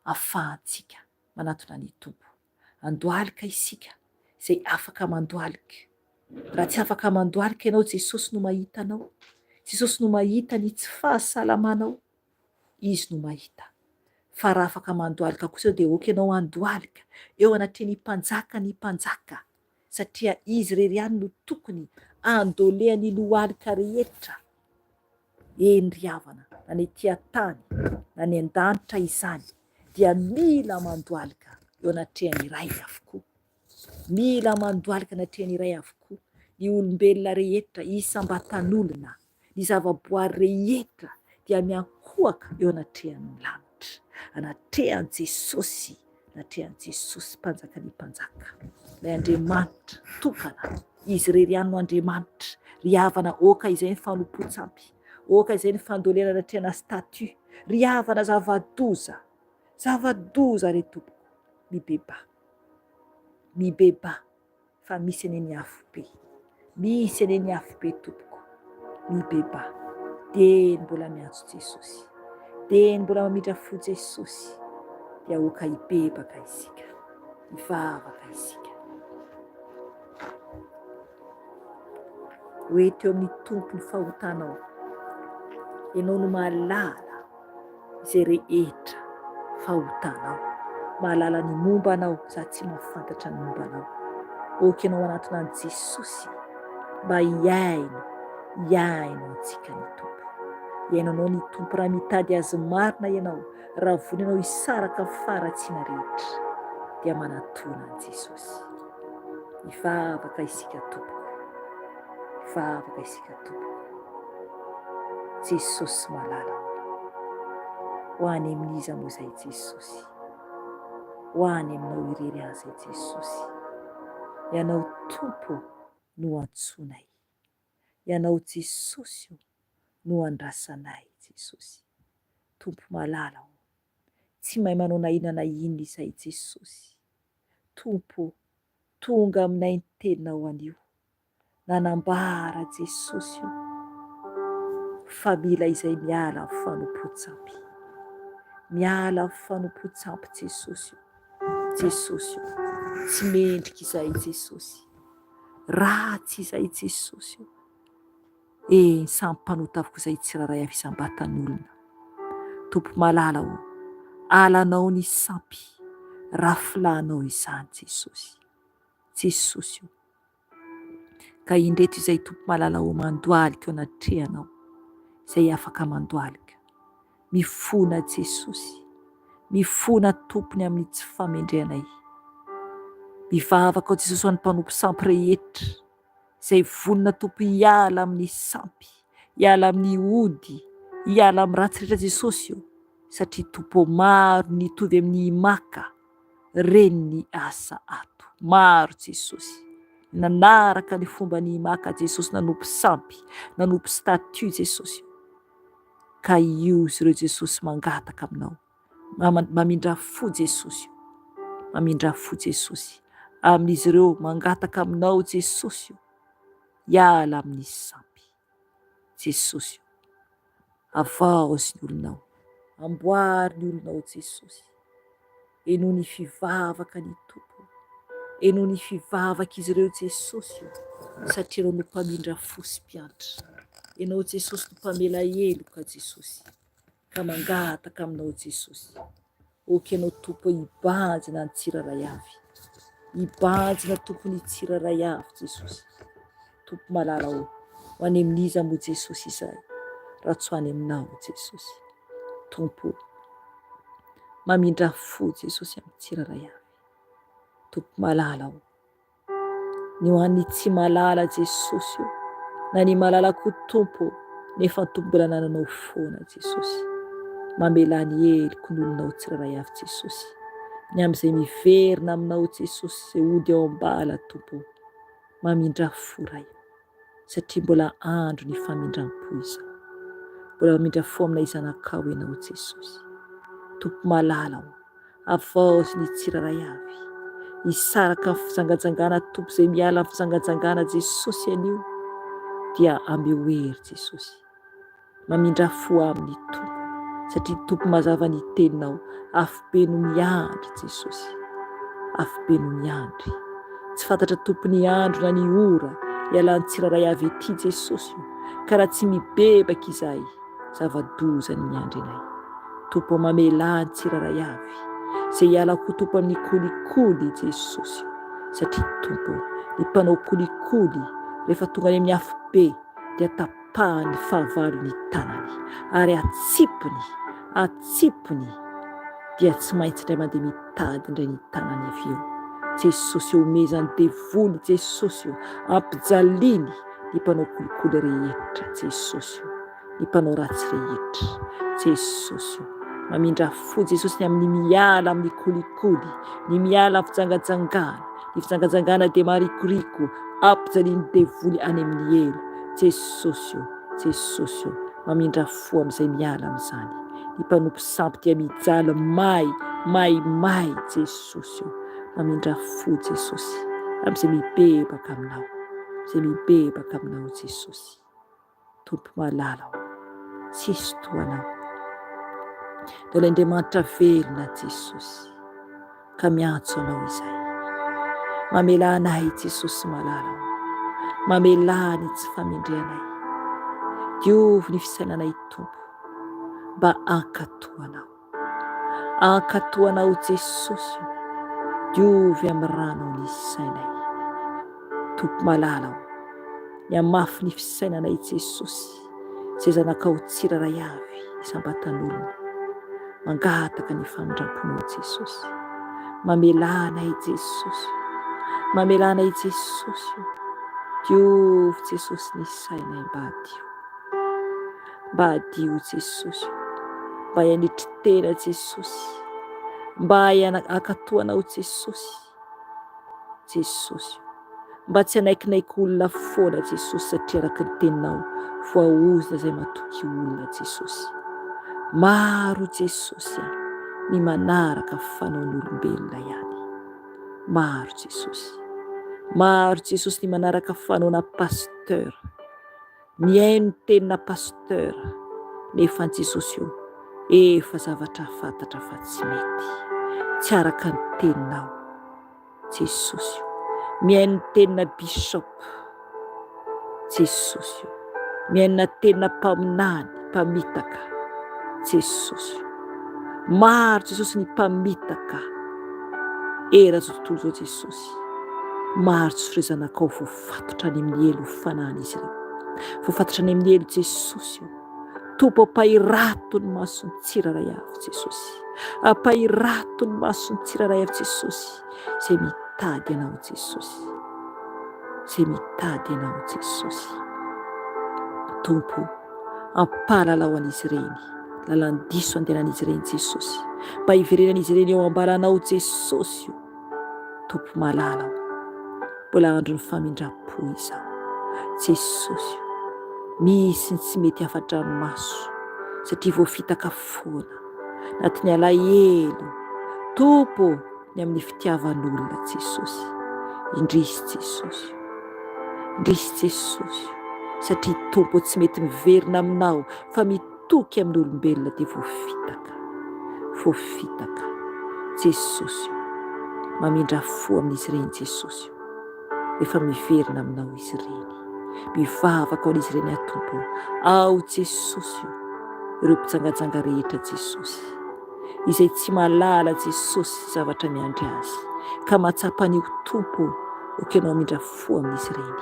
ahafahantsika manatona ny tompo. Andohalika isika izay afaka mandohalika. Raha tsy afaka mandohalika ianao, Jesosy no mahita anao. Jesosy no mahita ny tsy fahasalamanao. Izy no mahita. Fa raha afaka mandohalika kosa dia oka ianao andohalika eo anatrehan'ny mpanjaka ny mpanjaka, satria izy rery ihany no tokony andolehany lohalika rehetra. Eny ry havana, na ny ety tany na ny an-danitra izany dia mila mandohalika eo anatrehan'ny iray avokoa. Mila mandohalika anatrehan'ny iray avokoa. Ny olombelona rehetra, isam-batan'olona, ny zavaboary rehetra dia miankohaka eo anatrehan'ny lanitra, anatrehan'i Jesosy, anatrehan'i Jesosy mpanjaka ny mpanjaka. Ilay Andriamanitra tokana, izy rery ihany no Andriamanitra. Ry havana, oka izay ny fanompo-tsampy, oka izay ny fandolena anatrehana statut. Ry havana, zava-doza re tompoko, mibeba, fa misy aneny afo be, misy aneny afo be tompoko, mibeba. De mbola miantso Jesosy, de mbola mamindra fo Jesosy, dia oka hibebaka isika, hivavaka isika. Hoety eo amin'ny tompo ny fahotanao. Ianao no mahalala izay rehetra fahotanao, mahalala ny momba anao, za tsy mahafantatra ny momba anao. Oka ianao anatona an'i Jesosy mba hiaino antsika ny tompo. Iainanao ny tompo raha mitady azy marina ianao, raha vonenao hisaraka faratsiana rehetra. dia manatona an Jesosy. Mivavaka isika tompoko, mivavaka isika tompoko. Jesosy malala ho any amin'iza moa izay Jesosy, ho any aminao irery azy Jesosy. Ianao tompo no antsonay, ianao Jesosy no andrasanay Jesosy. Tompo malala ho, tsy mahay manao na inona na inona izay Jesosy. Tompo tonga aminay ny teninao anio, nanambara Jesosy fa mila izay miala amin'ny fanompo-tsampy, miala amin'ny fanompo-tsampy Jesosy. Jesosy tsy mendrika izay Jesosy, ratsy izay Jesosy. Ny samy mpanota avoka izay tsiraray avy isam-batan'olona. Tompo malala ho, alanao ny sampy, rafilanao izany Jesosy. Jesosy ka indreto izay tompo malala ho mandoalika ao anatrehanao, izay afaka mandoalika. Mifona Jesosy, mifona tompony amin'ny tsy famendrenay. Mivavaka ao Jesosy ho an'ny mpanompo sampy rehetra, izay vonona tompo hiala amin'ny sampy, hiala amin'ny ody, hiala amin'ny ratsy rehetra Jesosy. Satria tompo maro nitovy amin'ny maka, reny ny asa ato. Maro Jesosy nanaraka ny fomba ny maka Jesosy, nanompo sampy, nanompo statut Jesosy. Ka io izy ireo Jesosy mangataka aminao, mamindra fo Jesosy, mamindra fo Jesosy amin'izy ireo mangataka aminao Jesosy, hiala amin'ny sampy Jesosy. Avaozy ny olonao, amboary ny olonao Jesosy, eno ny fivavaka ny tompo, eno ny fivavaka izy ireo Jesosy, satria anao no mpamindra fo sy mpianatra. Enao Jesosy no mpamela heloka Jesosy, ka mangataka aminao Jesosy. Oka ianao tompo hibanjina ny tsiraray avy, hibanjina tompony tsiraray avy Jesosy. Tompo malala ho any amin'iza moa Jesosy izay, raha tsy ho any aminao Jesosy. Tompo mamindra fo Jesosy amin'ny tsiraray avy. Tompo malala ho, ny ho an'ny tsy malala Jesosy, na ny malala koa tompo, nefa tompo mbola nananao foana Jesosy. Mamela ny heliko ny olonao tsiraray avy Jesosy, ny amin'izay miverina aminao Jesosy, izay ody ao ambala tompo, mamindra fo ray, satria mbola andro ny famindram-po izao, mbola mamindra fo aminay zanakao ianao Jesosy. Tompo malala ho, avaozy ny tsiraray avy, hisaraka amin'ny fizangajangana tompo izay miala amin'ny fizangajangana Jesosy anio, dia ambeo hery Jesosy, mamindra fo amin'ny tompo, satria tompo mazava ny teninao, afibe no miandry Jesosy, afibe no miandry. Tsy fantatra tompo ny andro na ny ora hialan'ny tsiraray avy ety Jesosy, ka raha tsy mibebaka izay, zava-doza ny miandry anay. Tompo mamela ny tsiraray avy, izay hiala koa tompo amin'ny kolikoly Jesosy, satria tompo ny mpanao kolikoly rehefa tonga any amin'ny afibe dia tapahany fahavalo ny tanany, ary atsipony dia tsy maintsy indray mandeha mitady indray ny tanany avy eo. Jesosy omezany devoly Jesosy, ampijaliany ny mpanao kolikoly rehetra Jesosy, ny mpanao ratsy rehetra Jesosy. Mamindra fo Jesosy ny amin'ny miala amin'ny kolikoly, ny miala amin'ny fijangajangana, ny fijangajangana dia marikoriko, ampijaliany devoly any amin'ny elo Jesosy. Jesosy mamindra fo amin'izay miala amin'izany, ny mpanompo sampy dia mijaly may Jesosy. Mamindra fo Jesosy amin'izay mibebaka aminao, izay mibebaka aminao Jesosy. Tompo malala ho, tsisy toanao, dala Andriamanitra velona Jesosy, ka miantso anao izay. Mamela anay Jesosy malala ho, mamela ny tsy famendrenay, diovy ny fisainanay tompo, mba ankatoanao Jesosy, diovy amin'ny ranao ny sainay. Tompo malala ho, ny amafy ny fisainanay Jesosy, izay zanakao tsiraray avy isam-batan'olona, mangataka ny famindramponao Jesosy, mamelanay Jesosy, mamelanay Jesosy. Diovy Jesosy ny sainay mba hadio Jesosy, mba hianitry tena Jesosy, mba hakatoanao Jesosy. Jesosy, mba tsy hanaikinaiky olona foana Jesosy, satria araka ny teninao voaozina izay matoky olona Jesosy. Maro Jesosy ny manaraka fanaon'olombelona ihany. Maro Jesosy, maro Jesosy ny manaraka fanaona pasteur, mihaino tenina pasteur, nefa ny Jesosy io efa zavatra fantatra fa tsy mety, tsy araka ny teninao Jesosy io. Mihaino tenina bishop Jesosy io, mihaino tenina mpaminany, mpamitaka Jesosy io. Maro Jesosy ny mpamitaka era zao tontolo zao Jesosy. Maro Jesosy ireo zanakao voafatotra any amin'ny elo fanan'izy ireo, voafatotra any amin'ny elo Jesosy io. Tompo ampahirato ny masony tsiraray avy Jesosy, ampahirato ny masony tsiraray avy Jesosy, izay mitady anao Jesosy, izay mitady anao Jesosy. Tompo ampahalalao an'izy ireny, lalandiso andehanan'izy ireny Jesosy, mba hiverenan'izy ireny eo ambaranao Jesosy io. Tompo malalao, mbola andro ny famindrapo izao Jesosy io. Misy ny tsy mety afatra ny maso, satria voafitaka foana anatin'ny alahelo Tompo ny amin'ny fitiavan'olona Jesosy. Indrisy Jesosy, indrisy Jesosy, satria Tompo tsy mety miverina aminao fa mitoky amin'ny olombelona dia voafitaka Jesosy. Mamindra fo amin'izy ireny Jesosy, efa miverina aminao izy ireny, mivavaka ao an'izy ireny Tompo. Ao Jesosy, ireo mpitsangajanga rehetra Jesosy, izay tsy malala Jesosy zavatra miandry azy, ka matsapan'io Tompo okenao mindra fo amin'izy ireny,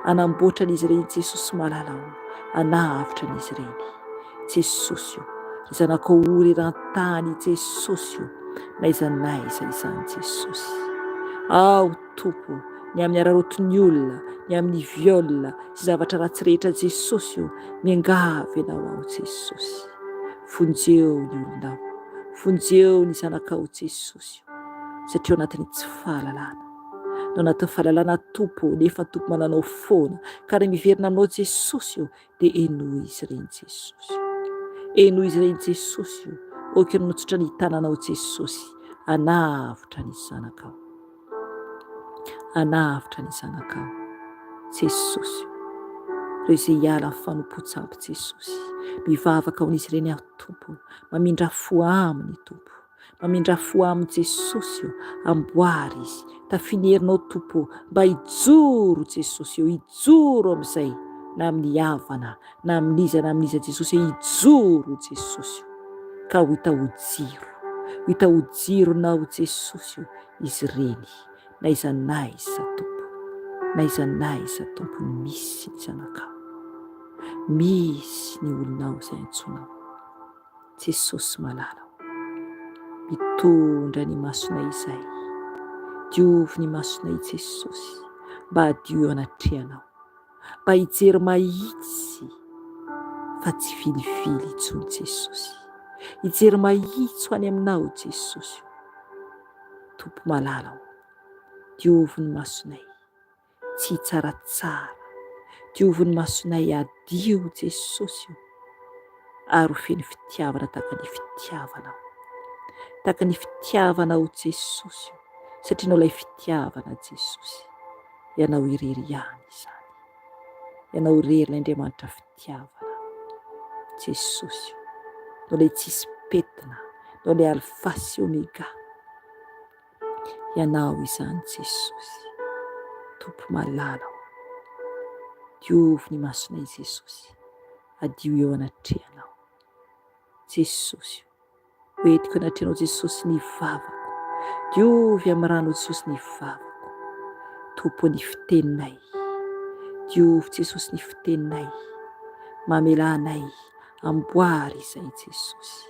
anamboatra an'izy ireny Jesosy malalao, anavitra an'izy ireny Jesosy. Zanakao ory eran-tany Jesosy, na izanaiza izany Jesosy. Ao Tompo, ny amin'ny araroton'ny olona, ny amin'ny violina sy zavatra ratsy rehetra Jesosy, miangavy ianao ao Jesosy. Vonjeo ny olonao, vonjeo ny zanakao Jesosy, satria ao anatin'ny tsy fahalalana, ao anatin'ny fahalalana Tompo, nefa Tompo mananao foana, ka raha miverina aminao Jesosy dia enoy izy ireny Jesosy, enoy izy ireny Jesosy. Okenao notsotra ny tananao Jesosy, anavitra ny zanakao, anavitra ny zanakao Jesosy. Ireo izay hiala amin'ny fanompo-tsampy Jesosy, mivavaka ao n'izy ireny Tompo, mamindra fo aminy Tompo, mamindra fo aminy Jesosy. Amboary izy, tafinerinao Tompo mba hijoro Jesosy, hijoro amin'izay, na amin'ny havana, na amin'iza Jesosy, hijoro Jesosy, ka ho hita ho jironao Jesosy izy ireny, na izanaiza Tompo, na izanaiza Tompo. Misy ny zanakao, misy ny olonao izay antsonao Jesosy malalao, mitondra ny masonay izay, diovy ny masonay Jesosy, mba hadio eo anatrehanao, mba hijery mahitsy fa tsy vilivily intsony Jesosy, hijery mahitsy ho any aminao Jesosy. Tompo malalao, diovy ny masonay, tsy tsaratsara, diovy ny masonay adio Jesosy, ary ho feno fitiavana tahaka ny fitiavanao Jesosy, satria nao ilay fitiavana Jesosy, ianao irery ihany izany, ianao irery n'Andriamanitra fitiavana Jesosy, nao ilay tsisy petina, nao ilay alfa sy omega, ianao izany Jesosy. Tompo malalao, diovy ny masonay Jesosy, adio eo anatrehanao Jesosy. Hoentiko anatrehanao Jesosy ny vavako, diovy amin'ny rano Jesosy ny vavako. Tompo ny fiteninay, diovy Jesosy ny fiteninay, mamelanay amboary izay Jesosy,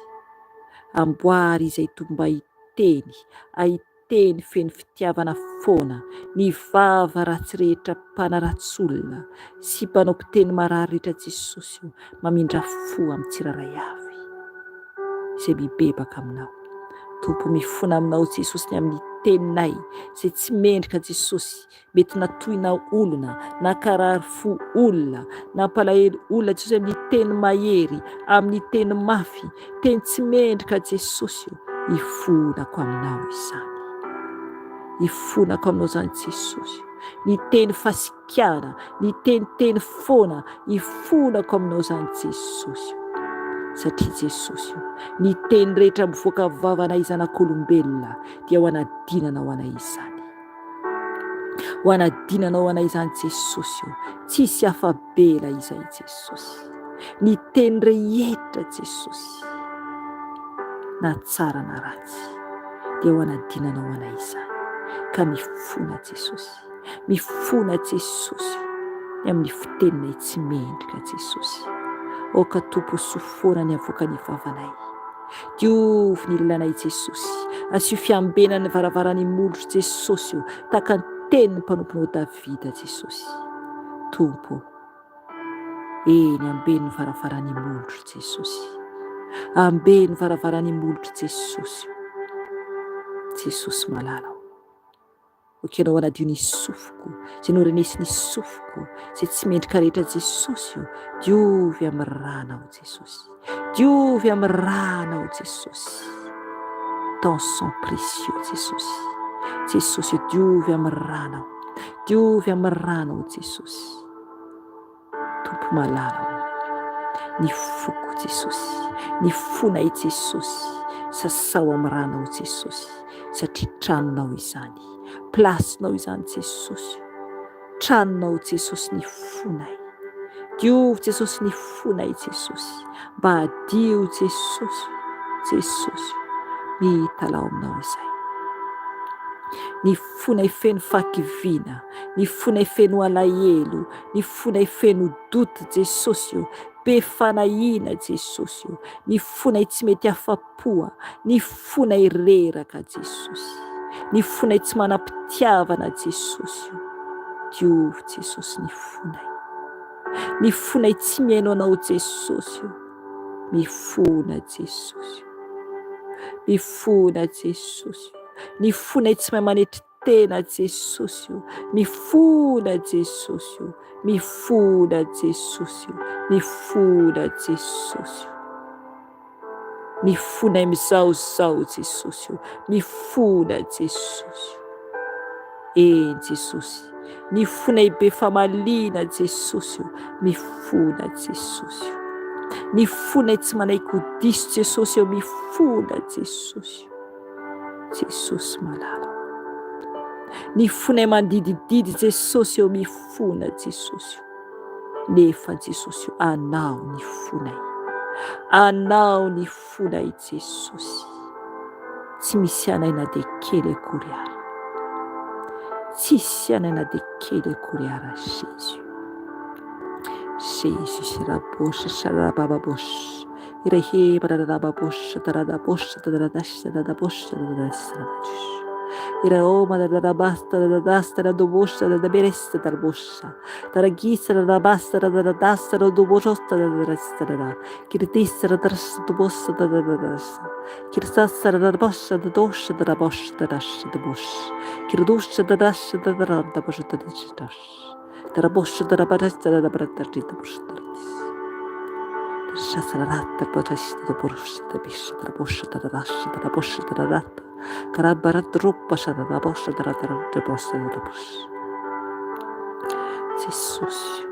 amboary izay Tompo mba ahiteny feno fitiavana foana ny vava ratsy rehetra mpanarats'olona sy mpanao mpiteny marary rehetra Jesosy io mamindra fo amin'ny tsiraray avy izay mibebaka aminao. Tompo mifona aminao Jesosy ny amin'ny teninay izay tsy mendrika Jesosy, mety natohina olona, nakarary fo olona, nampalahelo olona Jesosy amin'ny teny mahery, amin'ny teny mafy, teny tsy mendrika Jesosy io, ifonako aminao izany. Ifonako aminao izany Jesosy, ny teny fasikana, ny teniteny foana, ifonako aminao izany Jesosy. Satria Jesosy io, ny teny rehetra mivoaka vavanay zanak'olombelona dia ho anadinana ho anay izany. Ho anadinana ho anay izany Jesosy io, tsisy afabela izay Jesosy. Ny teny rehetra Jesosy, na tsara na ratsy, dia ho anadinana ho anay izany. Ka mifona Jesosy, mifona Jesosy ny amin'ny fiteninay tsy mendrika Jesosy. Oka Tompo sofoana ny avoaka ny vavanay, diovy ny lelanay Jesosy, asio fiambenany varavarany molotro Jesosy io, tahaka ny tenin'ny mpanomponao Davida Jesosy. Tompo, eny ambeny varavarany molotro Jesosy, ambeny varavarany molotro Jesosy. Jesosy malala, okenao anadio ny sofoko, izay norenesi ny sofoko, izay tsy mendrika rehetra Jesosy io, diovy amin'ny ranao Jesosy, diovy amin'ny ranao Jesosy. Ton sang précieux Jesosy, Jesosy diovy amin'ny ranao, diovy amin'ny ranao Jesosy. Tompo malala, ny foko Jesosy, ny fonay Jesosy, sasao amin'ny ranao Jesosy, satria tranonao izany, plasinao izany Jesosy, tranonao Jesosy ny fonay. Diovy Jesosy ny fonay Jesosy, mba hadio Jesosy, Jesosy mitalao aminao izay. Ny fonay feno fakivina, ny fonay feno alahelo, ny fonay feno doty Jesosy io, be fanahina Jesosy io, ny fonay tsy mety afapoa, ny fonay reraka Jesosy, ny fonay tsy manam-pitiavana Jesosy io, diovy Jesosy ny fonay. Ny fonay tsy miaino anao Jesosy io, mifona Jesosy, mifona Jesosy. Ny fonay tsy mahay manetry tena Jesosy io, mifona Jesosy io, mifona Jesosy io, mifona Jesosy io. Ny fonay mizaozao Jesosy io, mifona Jesosy io. Jesosy, ny fonay be famalina Jesosy io, mifona Jesosy io. Ny fonay tsy manaiky ho diso Jesosy io, mifona Jesosy io. Jesosy malala, ny fonay mandidididy Jesosy io, mifona Jesosy io. Nefa Jesosy io, anao ny fonay, anao ny fonay Jesosy. Tsy misy anay na dia kely akory ara, tsisy anay na dia kely akory ara Jésus. Jésus rabosha sharabababosha, irehe barababosha taradabosha taradasha taradabosha taradasha. Irao madarabasta taradasta taradobosha tadaberesta tarabosha, taragisa taradabasta taradasta taradobosha taradasta, kiritisa taradasta taradobosha taradasta, kirisasa taradabosha tadosha tarabosha tadasha tabosha, kiridosha tadasha taradabosha tadasha, tarabosha tarabadasha tadabarata tabosha taradis. Shasarata potashta taborosha tabisha tarabosha tadasha tarabosha taradata. Karabarat rupa sharabosha taradata bosha tarabosha. Jesosy,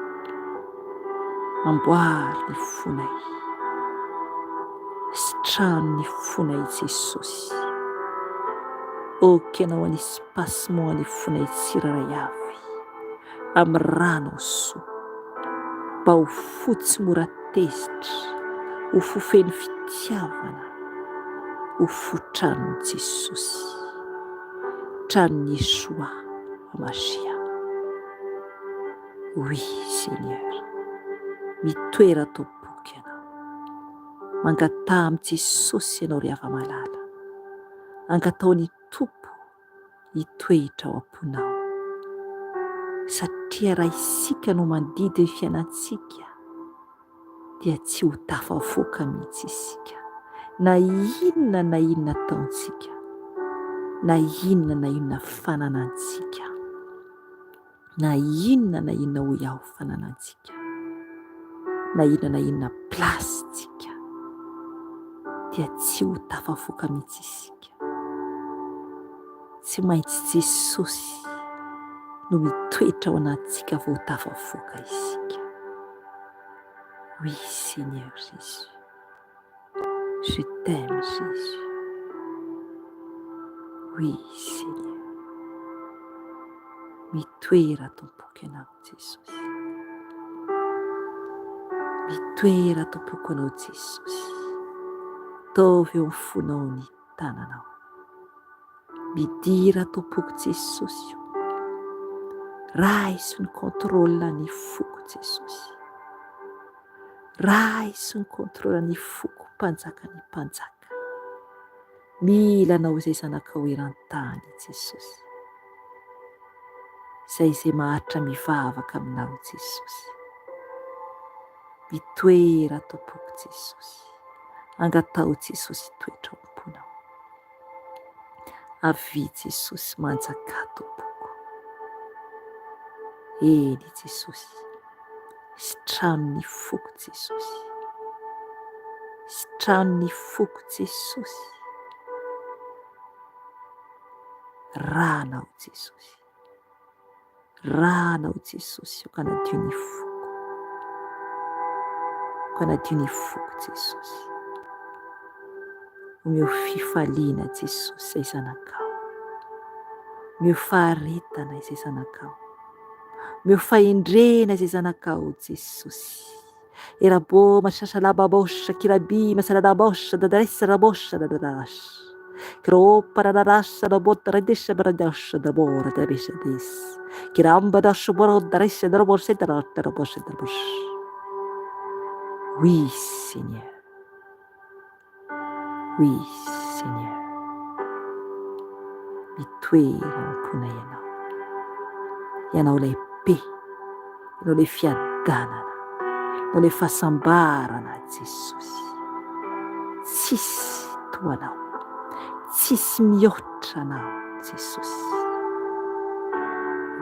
amboary ny fonay, sitrano ny fonay Jesosy. Okenao anisy passement ny fonay tsiraray avy, amin'ny rano soa, mba ho fotsy mora tezitra, ho fofeny fitiavana, ho fotranony Jesosy, tranony Yeshua Mashiach. Oui Seigneur, mitoera atao boky ianao, mangatà amin'ny Jesosy ianao ry ava-malala, Ankataony Tompo hitoetra ao am-ponao, satria raha isika no mandidy ny fiainantsika dia tsy ho tafavoaka mihitsy isika, na inona ataontsika, na inona fananantsika, na inona ho iaho fananantsika, na inona plasitsika, dia tsy ho tafavoaka mihitsy isika. Tsy maintsy Jesosy no mitoetra ao anatintsika vao tafavoaka isika. Oui, Seigneur Jésus. Je t'aime, Jésus. Oui, Seigneur. Mitoera Tompoko ianao, Jesosy. Mitoera Tompoko anao, Jesosy. Taovy eo amin'ny fonao ny tananao. Midira Tompoko Jesosy. Raisy ny contrôle ny foko, Jesosy. Raisy ny contrôle ny foko, mpanjaka ny mpanjaka. Mila anao izay zanakao eran-tany, Jesosy. Izay maharitra mivavaka aminao, Jesosy. Mitoera Tompoko Jesosy. Angatao Jesosy toetra ao am-ponao. Avy Jesosy manjaka Tompoko. Eny Jesosy. Sitrano ny foko Jesosy. Sitrano ny foko Jesosy. Ranao Jesosy. Ranao Jesosy, ka nadio ny foko. Ka nadio ny foko Jesosy. Omeo fifaliana Jesosy izay zanakao. Omeo faharetana izay zanakao. Omeo fahendrena izay zanakao Jesosy. Erabo masasalababosha kirabi masaladabosha dadaresa rabosha dadarash. Kiro pararasha rabota radesha baradasha dabora dabesha des. Kiramba dasha borodaresha darabosha darabosha darabosha. Oui, Seigneur. Oui, Seigneur. Mitoera am-pona ianao. Ianao lehibe. Ianao le fiadanana. Ianao le fahasambarana Jesosy. Tsisy toanao. Tsisy mihoatra anao Jesosy.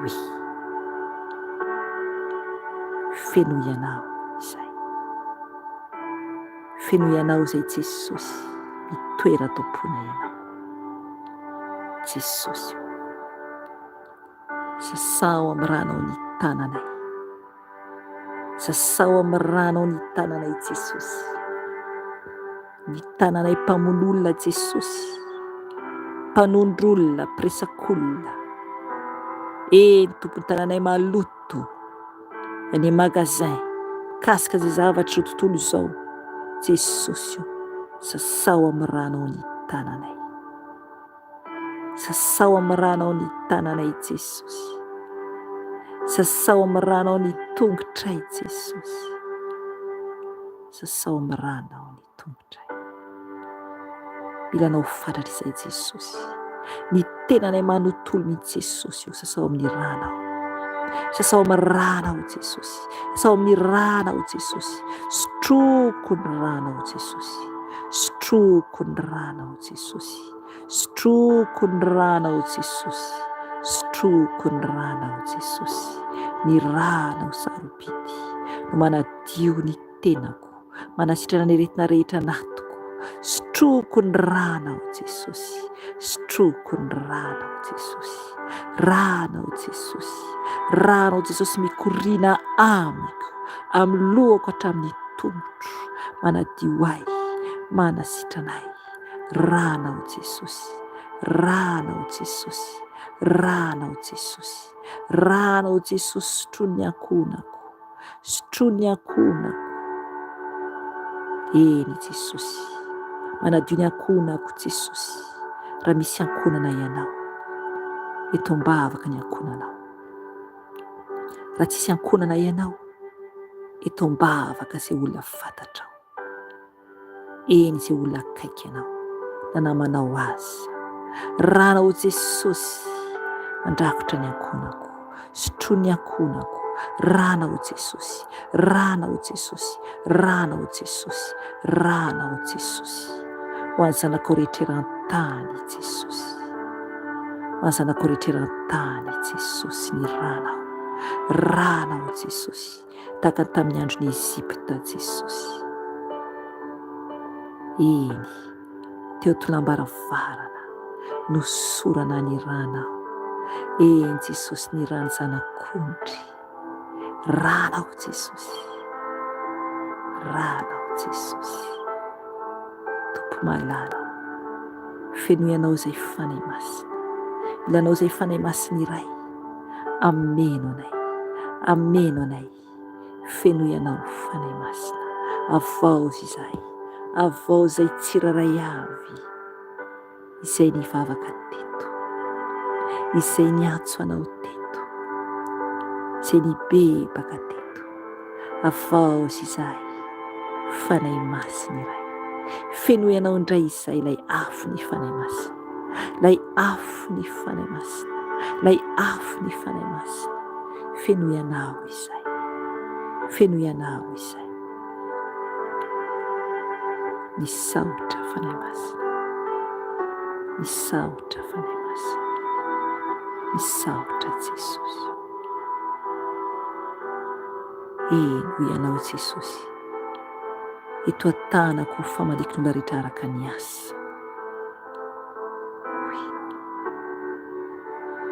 Oui. Feno ianao izay. Feno ianao izay Jesosy. Mitoera tompona ianao. Jesosy. Sasao amin'ny ranao ny tananay. Sasao amin'ny ranao ny tananay Jesosy. Ny tananay mpamon'olona Jesosy. Mpanondr'olona, presakolona. Eny tompony tananay maloto. Any magasin. Kasika zay zavatra ho tontolo izao. Jesosy. Sasao amin'ny ranao ny tananay. Sasao amin'ny ranao ny tananay Jesosy. Sasao amin'ny ranao ny tongotray Jesosy. Sasao amin'ny ranao ny tongotray. Mila anao fantatra izay Jesosy. Ny tenanay manontolo mihitsy Jesosy. Sasao amin'ny ranao. Sasao amin'ny ranao Jesosy. Sasao amin'ny ranao Jesosy. Sotroko ny ranao Jesosy. Sotroko ny ranao Jesosy. Sotroko ny ranao Jesosy. Sotroko ny ranao Jesosy. Ny ranao sarobidy no manadio ny tenako, manasitrana ny aretina rehetra anatiko. Sotroko ny ranao Jesosy. Sotroko ny ranao Jesosy. Ranao Jesosy. Ranao Jesosy mikoriana amiko, amin'ny lohako hatramin'ny tongotro, manadio ahy, manasitranay. Ranao Jesosy. Ranao Jesosy. Ranao Jesosy. Ranao Jesosy. Sotrony ankonako. Sotrony ankonako. Eny Jesosy. Manadio ny ankonako Jesosy. Raha misy ankonana ianao, eto mbavaka ny ankonanao. Raha tsisy ankonana ianao, eto mbavaka izay olona fantatrao. Eny izay olona akaiky ianao, na namanao azy. ranao Jesosy mandrakotra ny ankonako, sotroiny ankonako, ranao Jesosy, ranao Jesosy, ranao Jesosy, ranao Jesosy. Ho an'ny zanako rehetra eran-tany Jesosy, ho an'ny zanako rehetra eran-tany Jesosy, ny ranao Jesosy, tahaka tamin'ny andron'ny Ezipta Jesosy. Eny teo tolam-baravarana nosorana ny ranao. Eny Jesosy, ny rano zanak'ondry, ranao Jesosy, ranao Jesosy. Tompo malalao, fenoy izay fanahy masina, ilanao izay fanahy masina iray, ameno anay, fenoy fanahy masina, avao izay tsiraray avy, izay nivavaka teto, izay niantso anao teto, izay nibebaka teto, avao izay fanahy masina iray. Fenoy indray izay ilay afo ny fanahy masina, ilay afo ny fanahy masina, ilay afo ny fanahy masina. Fenoy izay, misaotra fanahy masina, misaotra fanahy masina, misaotra Jesosy. Eny ianao Jesosy, eto an-tanako famaliky ny rehetra araka ny asa.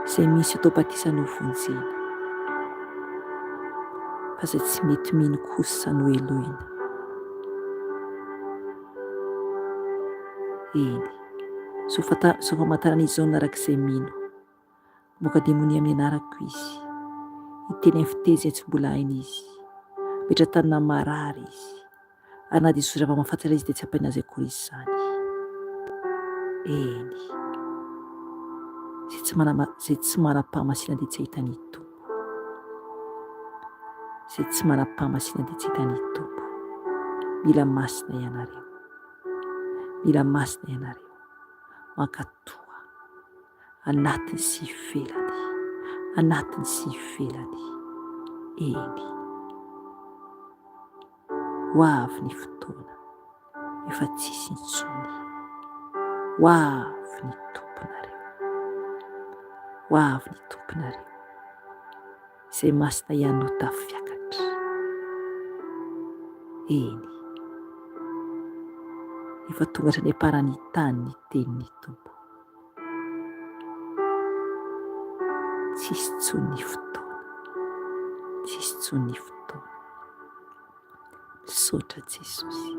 Izay misy atao batisana ho vonjena, fa izay tsy mety mino kosa no elohina. Eny, so famantarana izao narak'izay mino, moka demonia amin'ny anarako izy, hiteny amin'ny fiteziny tsy mbola hainy izy, metra-tanina marary izy, ary na dia Jesosy raha mahafantatra izy dia tsy hampaina azy akory izy izany. Eny, izay tsy manam-pahamasina dia tsy ahitany tompo, izay tsy manam-pahamasina dia tsy ahitany tompo. Mila masina ianareo, mila masina ianareo, mankatoa anatiny sy ivelany, anatiny sy ivelany. Eny, ho avy ny fotoana efa tsisy intsony, ho avy ny tomponareo, ho avy ny tomponareo, izay masina ihany no tafiakatra. Eny, efa tonga hatrany am-parany tany ny tenin'ny tompo, tsisy intsony ny fotoana, tsisy intsony ny fotoana. Misaotra Jesosy,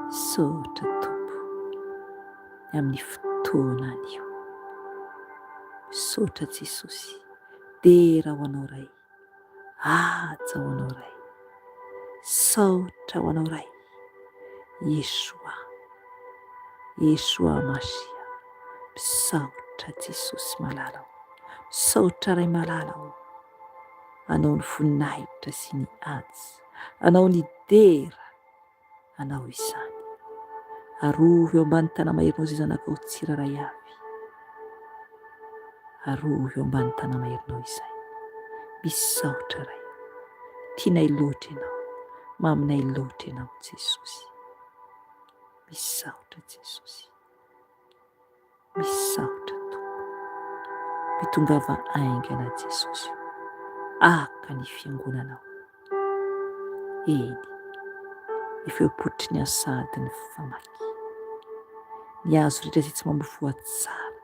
misaotra tompo ny amin'ny fotoanany io. Misaotra Jesosy, dera ho anao ray, haja ho anao ray, saotra ho anao ray. Yeshua Masia, misaotra Jesosy malalao, misaotra ray malalao, anao ny voninahitra sy ny ady, anao ny dera, anao izany. Arovo eo ambany tana maherinao izay zanakao tsiraray avy, arovo eo ambany tana maherinao izay, misaotra ray, tianay loatra ianao, maminay loatra ianao Jesosy. Misaotra Jesosy, misaotra tompo, mitongava aingana Jesosy, aka ny fiangonanao. Eny, efa eo potry ny asady ny famaky, ny azo rehetra izay tsy mambofoa tsara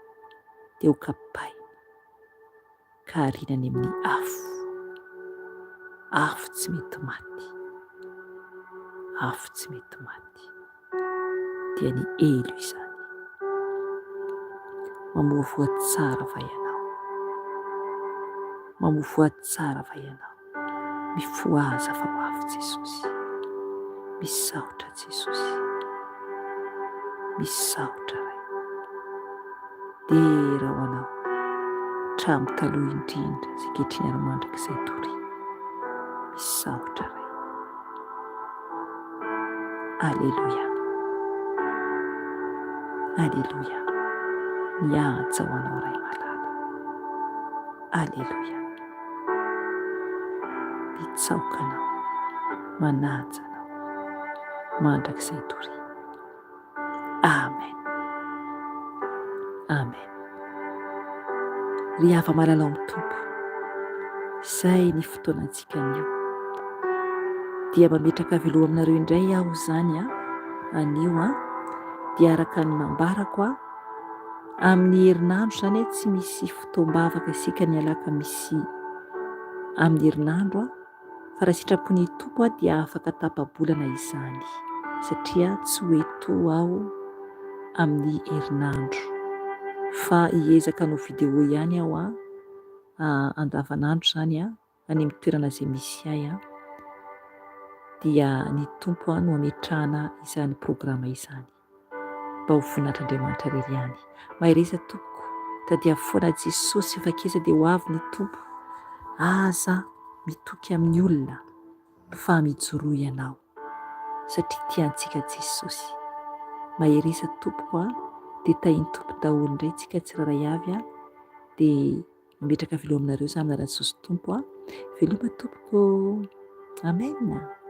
dia ho kapaina, ka harinany amin'ny afo tsy mety maty, afo tsy mety maty, dia ny elo izany. Mamovoa tsara va ianao, mamovoa tsara va ianao, mifoaza fa ho avy Jesosy. Misaotra Jesosy, misaotra ray, dera ho anao, tramo taloha indrindra izay kehitriny ara-mandrakizay toriana. Misaotra ray. Alleluia, alleluia, mihaja ho anao ray malala. Alleloia. Mitsaoka anao, manaja anao mandrakizay toria. Amen. Amen. Ry hava malala amin'ny tompo, izay ny fotoanantsika anio dia mametraka veloha aminareo indray aho zany anio dia araka ny nambarako amin'ny herinandro zany tsy misy fotoam-bavaka isika ny alaka misy amin'ny herinandro fa raha sitrapony tompo dia afaka tapa-bolana izany satria tsy hoeto aho amin'ny herinandro fa hiezaka hanao video ihany aho andavanandro zany any amin'ny toerana izay misy ahy dia ny tompo no ametrahana izany programa izany mba ho voninahitran'Andriamanitra irery ihany. Mahiresa tompoko, tadia foana Jesosy fakeza dia ho avy ny tompo, aza mitoky amin'ny olona fa mijoroa ianao satria tiantsika Jesosy. Mahiresa tompoko dia tahiny tompo daholo indray tsika tsiraray avy dia mimetraka veloha aminareo za amin'Jesosy tompo. Veloma tompoko. Amen.